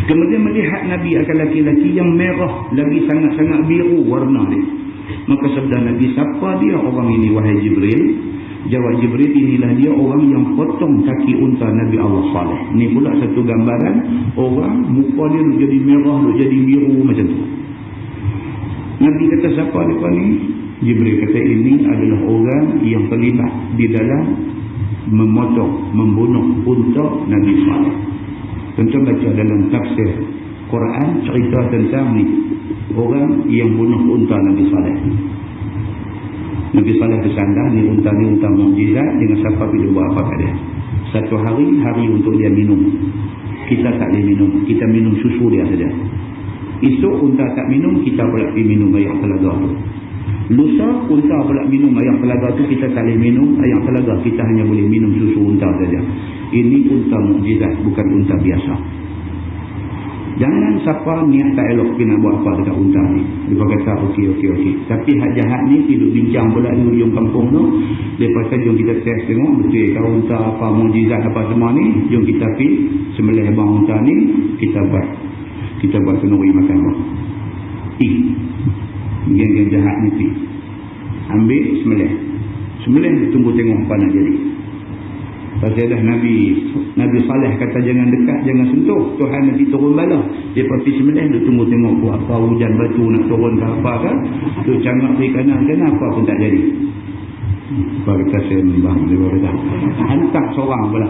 Kemudian melihat Nabi akan laki-laki yang merah lagi sangat-sangat biru warna dia. Maka sabda Nabi, siapa dia orang ini wahai Jibril? Jawab Jibril, inilah dia orang yang potong kaki unta Nabi Allah Saleh. Ini pula satu gambaran orang muka dia jadi merah, jadi biru macam tu. Nabi kata siapa mereka ni? Jibril kata ini adalah orang yang terlibat di dalam memotong, membunuh unta Nabi Saleh. Tentu baca dalam tafsir Quran cerita tentang ni orang yang bunuh unta Nabi Saleh. Nabi Saleh bersandar ni unta mukjizat dengan siapa dia buat apa kat dia. Satu hari untuk dia minum. Kita tak boleh minum. Kita minum susu dia saja. Esok unta tak minum, kita pula pergi minum air telaga tu. Lusa unta pula minum air telaga tu, kita tak boleh minum air telaga. Kita hanya boleh minum susu unta saja. Ini unta mukjizat, bukan unta biasa. Jangan siapa niat tak elok pergi nak buat apa dekat unta ni. Dia kata okey. Tapi hak jahat ni tidur bincang pula di hujung kampung tu. Lepas tu jom kita test tengok betul ke unta apa mukjizat apa semua ni. Jom kita pergi sembelih bang unta ni, kita buat kenduri makan apa. Geng-geng jahat ni pergi ambil sembelih tunggu tengok apa nak jadi. Pasal dah Nabi Saleh kata jangan dekat, jangan sentuh, Tuhan nanti turun bala. Dia pergi sembelih, dia tunggu tengok buat apa, hujan batu nak turun ke apa kan. Tu cangak pergi kanan apa pun tak jadi. Apa kata sembang dia kata. Hantar seorang pula.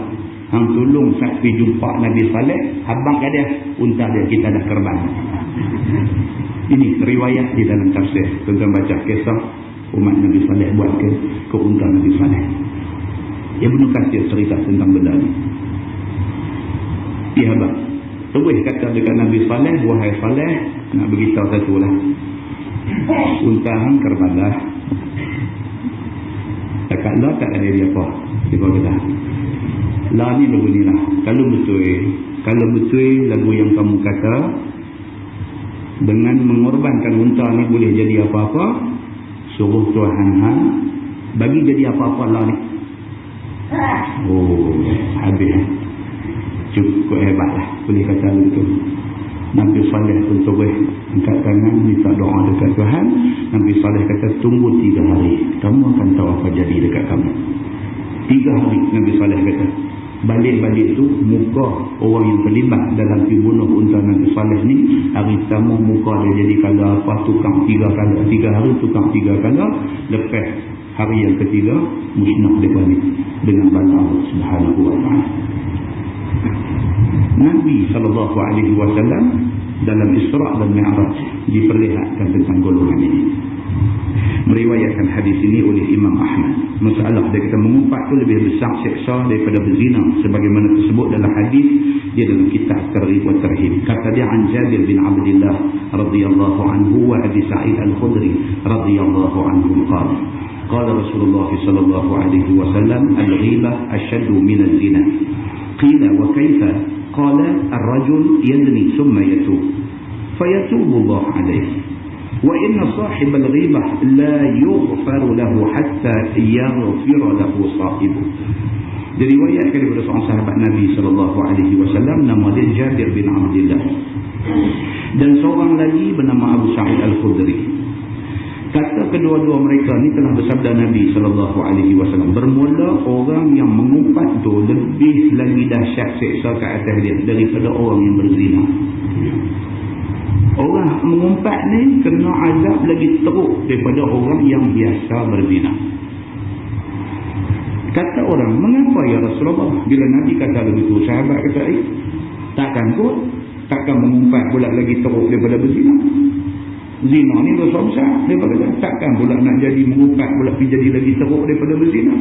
Hang tolong saya pergi jumpa Nabi Saleh, habang kat dia, unta dia kita dah kerban. Ini riwayat di dalam tafsir. Tuan-tuan baca kisah umat Nabi Saleh buat ke unta Nabi Saleh. Ibnu Katsir cerita tentang benda ni. Ya abang. Terus kata dekat Nabi Saleh, wahai Saleh, nak beritahu satu lah. Unta hang kerbanlah. Dekat lah tak ada dia apa. Dia kata. Lah ni lagu ni lah. Kalau betul lagu yang kamu kata, dengan mengorbankan unta ni boleh jadi apa-apa, suruh Tuhan bagi jadi apa-apa lah ni. Oh, habis. Cukup hebat lah. Boleh kata begitu. Nabi Saleh pun terus angkat tangan minta doa dekat Tuhan. Nabi Saleh kata tunggu 3 hari, kamu akan tahu apa jadi dekat kamu. 3 hari Nabi Saleh kata. Balik-balik tu muka orang yang terlibat dalam dibunuh unta Nabi Saleh ni, hari pertama muka dia jadi kala apa, tukang 3 kala, 3 hari tukang 3 kala. Lepas hari yang ketiga musnah dia balik dengan bala Allah Subhanahu wa ta'ala. Nabi SAW dalam Isra' dan Mi'raj diperlihatkan tentang golongan ini. Meriwayatkan hadis ini oleh Imam Ahmad. Masalah dia kata mengumpat tu lebih besar seksa daripada berzina, sebagaimana tersebut dalam hadis dia dalam kitab Targhib wa Tarhib. Kata dia an Jabir bin Abdullah radhiyallahu anhu wa Abi Sa'id al-Khudri radhiyallahu anhu qala qala Rasulullah sallallahu alaihi wasallam al-ghibah ashaddu min az-zina. Qila wa kaifa? Qala ar-rajul yazni thumma yatub fayatubu Allah alayhi wa inna sahib al-ghibah la yughfar lahu hatta yaghfir lahu sahibuhu. Diriwayatkan daripada seorang sahabat Nabi sallallahu alaihi wasallam, nama dia Jabir bin Abdullah, dan seorang lagi bernama Abu Sa'id al-Khudri. Kata kedua-dua mereka ni telah bersabda Nabi sallallahu alaihi wasallam, bermula orang yang mengumpat tu lebih lagi dahsyat seksa ke atas dia daripada orang yang berzina. Orang mengumpat ni kena azab lagi teruk daripada orang yang biasa berzina. Kata orang, mengapa ya Rasulullah? Bila Nabi kata begitu, sahabat kata, takkan kot, takkan mengumpat pula lagi teruk daripada berzina. Zina ni dosa besar. Dia kata, takkan pula nak jadi mengumpat pula jadi lagi teruk daripada berzina.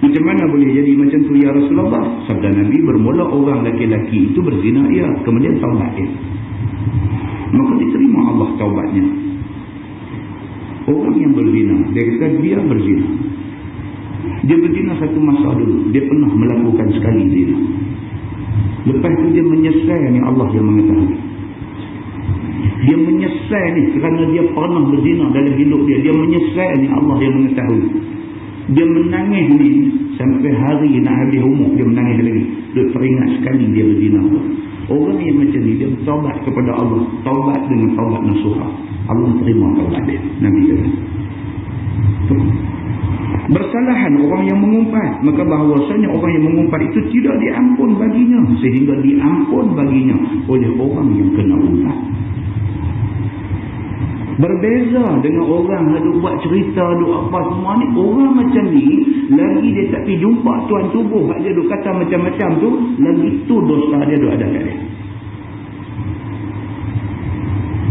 Macam mana boleh jadi macam tu ya Rasulullah? Sabda Nabi, bermula orang laki-laki itu berzina dia, kemudian taubat dia, maka diterima Allah taubatnya. Orang yang berzina, dia kata dia berzina, dia berzina satu masa dulu, dia pernah melakukan sekali zina. Lepas tu dia menyesal ni, Allah yang mengetahui. Dia menyesal ni kerana dia pernah berzina dalam hidup dia. Dia menyesal ni, Allah yang mengetahui. Dia menangis ni sampai hari nak habis umur, dia menangis lagi. Dia teringat sekali dia berzina. Orang yang macam ni, dia bertaubat kepada Allah, taubat dengan taubat nasuha, Allah terima taubat dia. Nabi kata bersalahan orang yang mengumpat, maka bahawasanya orang yang mengumpat itu tidak diampun baginya, sehingga diampun baginya oleh orang yang kena umpat. Berbeza dengan orang yang buat cerita, duk apa semua ni. Orang macam ni, lagi dia tak pergi jumpa tuan tubuh, dia duk kata macam-macam tu, lagi tu dosa dia duk ada kat dia.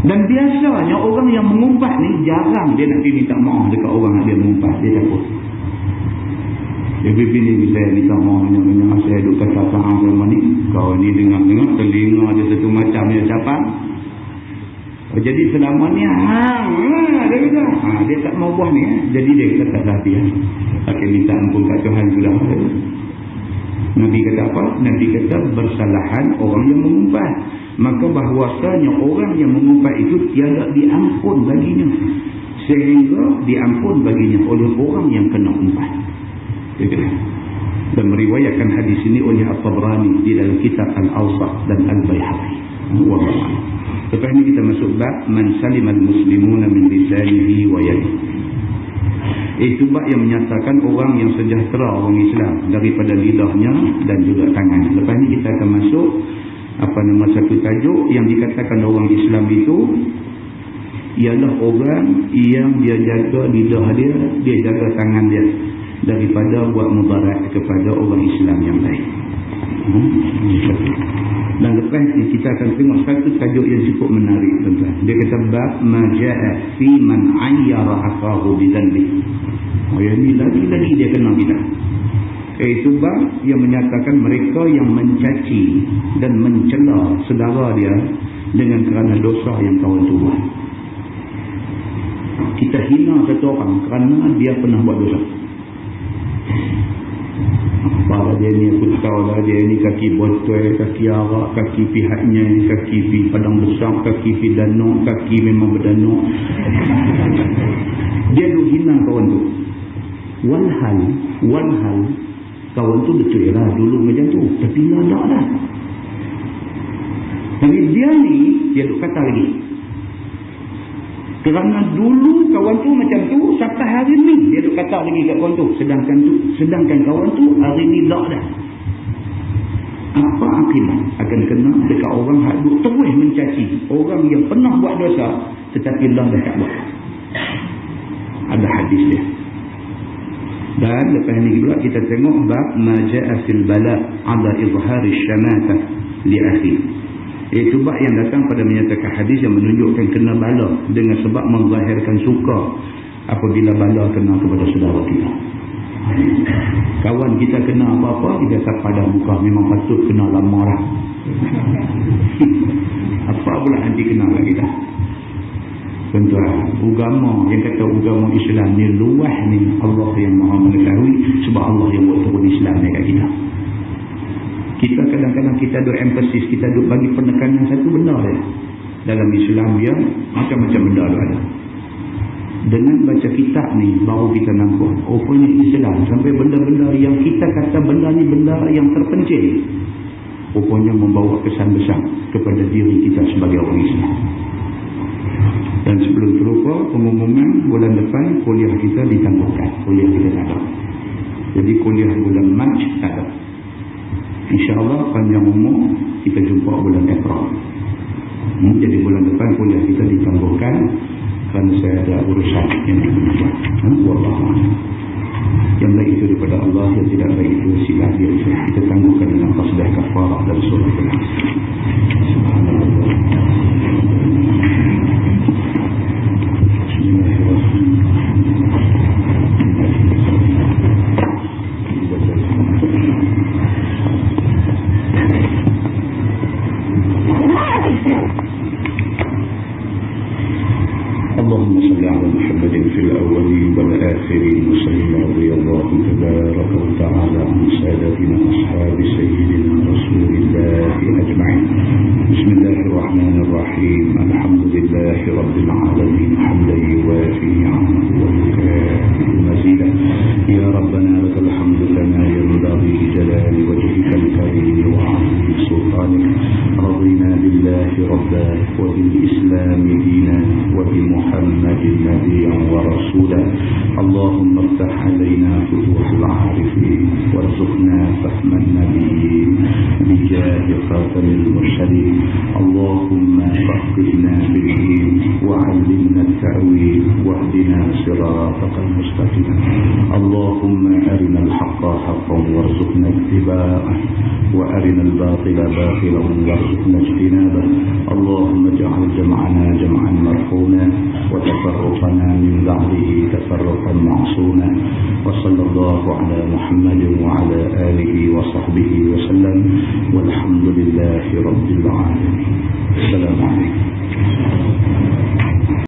Dan biasanya orang yang mengumpat ni, jarang dia nak pergi minta maaf dekat orang yang dia mengumpat. Dia takut. Dia pergi ni, saya minta maaf, saya duk kata sama ni, kau ni dengar-dengar, telinga dia satu macam dia capat. Jadi selama ni dia kata dia tak mau buat ni, jadi dia kata tak hati pakai minta ampun kat Tuhan sudah. Nabi kata apa? Nabi kata bersalahan orang yang mengumpat, maka bahawasanya orang yang mengumpat itu tiada diampun baginya, sehingga diampun baginya oleh orang yang kena umpat. Dan meriwayatkan hadis ini oleh At-Tabrani di dalam kitab Al-Awsat dan Al-Baihaqi. Lepas ini kita masuk bab man salimal muslimuna min lisanihi wa yadihi. Itu bab yang menyatakan orang yang sejahtera orang Islam daripada lidahnya dan juga tangan. Lepas ini kita akan masuk satu tajuk yang dikatakan orang Islam itu ialah orang yang dia jaga lidah dia, dia jaga tangan dia daripada buat mudarat kepada orang Islam yang lain. Dan lepas ni kita akan tengok satu tajuk yang cukup menarik, tuan-tuan. Dia kata bab maja'a fi man ayyara akahu bidzanbi. Yang ni lagi-lagi dia kena bidah. Itu bab yang menyatakan mereka yang mencaci dan mencela saudara dia dengan kerana dosa yang kawan tu buat. Kita hina satu orang kerana dia pernah buat dosa. Apa dia ni, aku tahu lah dia ni kaki botol, kaki arak, kaki pihaknya, kaki pi padang besar, kaki pi danau, kaki memang berdanau. Dia duk hina kawan tu. Walhal kawan tu betul lah dulu macam tu, tapi lah tak dah. Tapi dia ni, dia duk kata lagi. Kerana dulu kawan tu macam tu, sampai hari ni dia duk kata lagi kat kawan tu. Sedangkan kawan tu hari ni tak dah. Apa akibat akan kena dekat orang yang duk terus mencaci orang yang pernah buat dosa tetapi Allah dah tak buat. Ada hadis dia. Dan lepas ni pula kita tengok bab maja'a fil bala ala izhari syamata li akhi. Itu bab yang datang pada menyatakan hadis yang menunjukkan kena bala dengan sebab menzahirkan suka apabila bala kena kepada saudara kita. Kawan kita kena apa-apa, kita tak pada muka, memang patut kena lama lah. Apa pula nanti kena lagi dah. Tuan-tuan, agama yang kata agama Islam ni luah ni, Allah yang maha mengetahui, sebab Allah yang buat turun Islam ni kat kita. Kita kadang-kadang kita duk emphasis, kita duk bagi penekanan satu benda dia. Dalam Islam dia macam-macam benda tu ada. Dengan baca kitab ni baru kita nampak rupanya Islam sampai benda-benda yang kita kata benda ni benda yang terpencil, rupanya membawa kesan besar kepada diri kita sebagai orang Islam. Dan sebelum terlupa, pengumuman bulan depan kuliah kita ditangguhkan. Kuliah kita tak ada. Jadi kuliah bulan Mac tak ada. InsyaAllah panjang umur kita jumpa bulan April. Jadi bulan depan kuliah kita ditangguhkan kerana saya ada urusan yang dibuat. Wallahualam. Yang baik itu daripada Allah, yang tidak baik itu silap dia. Kita tangguhkan dengan tasbih kafarah dan surah Al-Nas. Subhanallah. اللهم صل على محمد في الأولين والآخرين وسلم رضي الله تبارك وتعالى عن سادتنا أصحاب سيدنا رسول الله أجمعين. بسم الله الرحمن الرحيم. الحمد لله رب العالمين حمدا يوافي نعمه ويكافئ مزيدا. يا ربنا لك الحمد كما ينبغي لجلال وجهك الكريم وعظيم سلطانك. رضينا بالله ربا وبالإسلام دينا وبمحمد نبيا ورسولا. اللهم افتح علينا فتوح العارفين وارزقنا فهم النبيين بجاه خاتم المرسلين. اللهم فقهنا بالدين وعلمنا التأويل واهدنا صراطك المستقيم. اللهم أرنا الحق حقا وارزقنا اتباعه وأرنا الباطل باطلا وارزقنا اجتنابه. اللهم اجعل جمعنا جمعا مرحوما وتفرقنا من بعده تفرقا معصوما. وصلى الله على محمد وعلى آله وصحبه وسلم والحمد لله رب العالمين. السلام عليكم.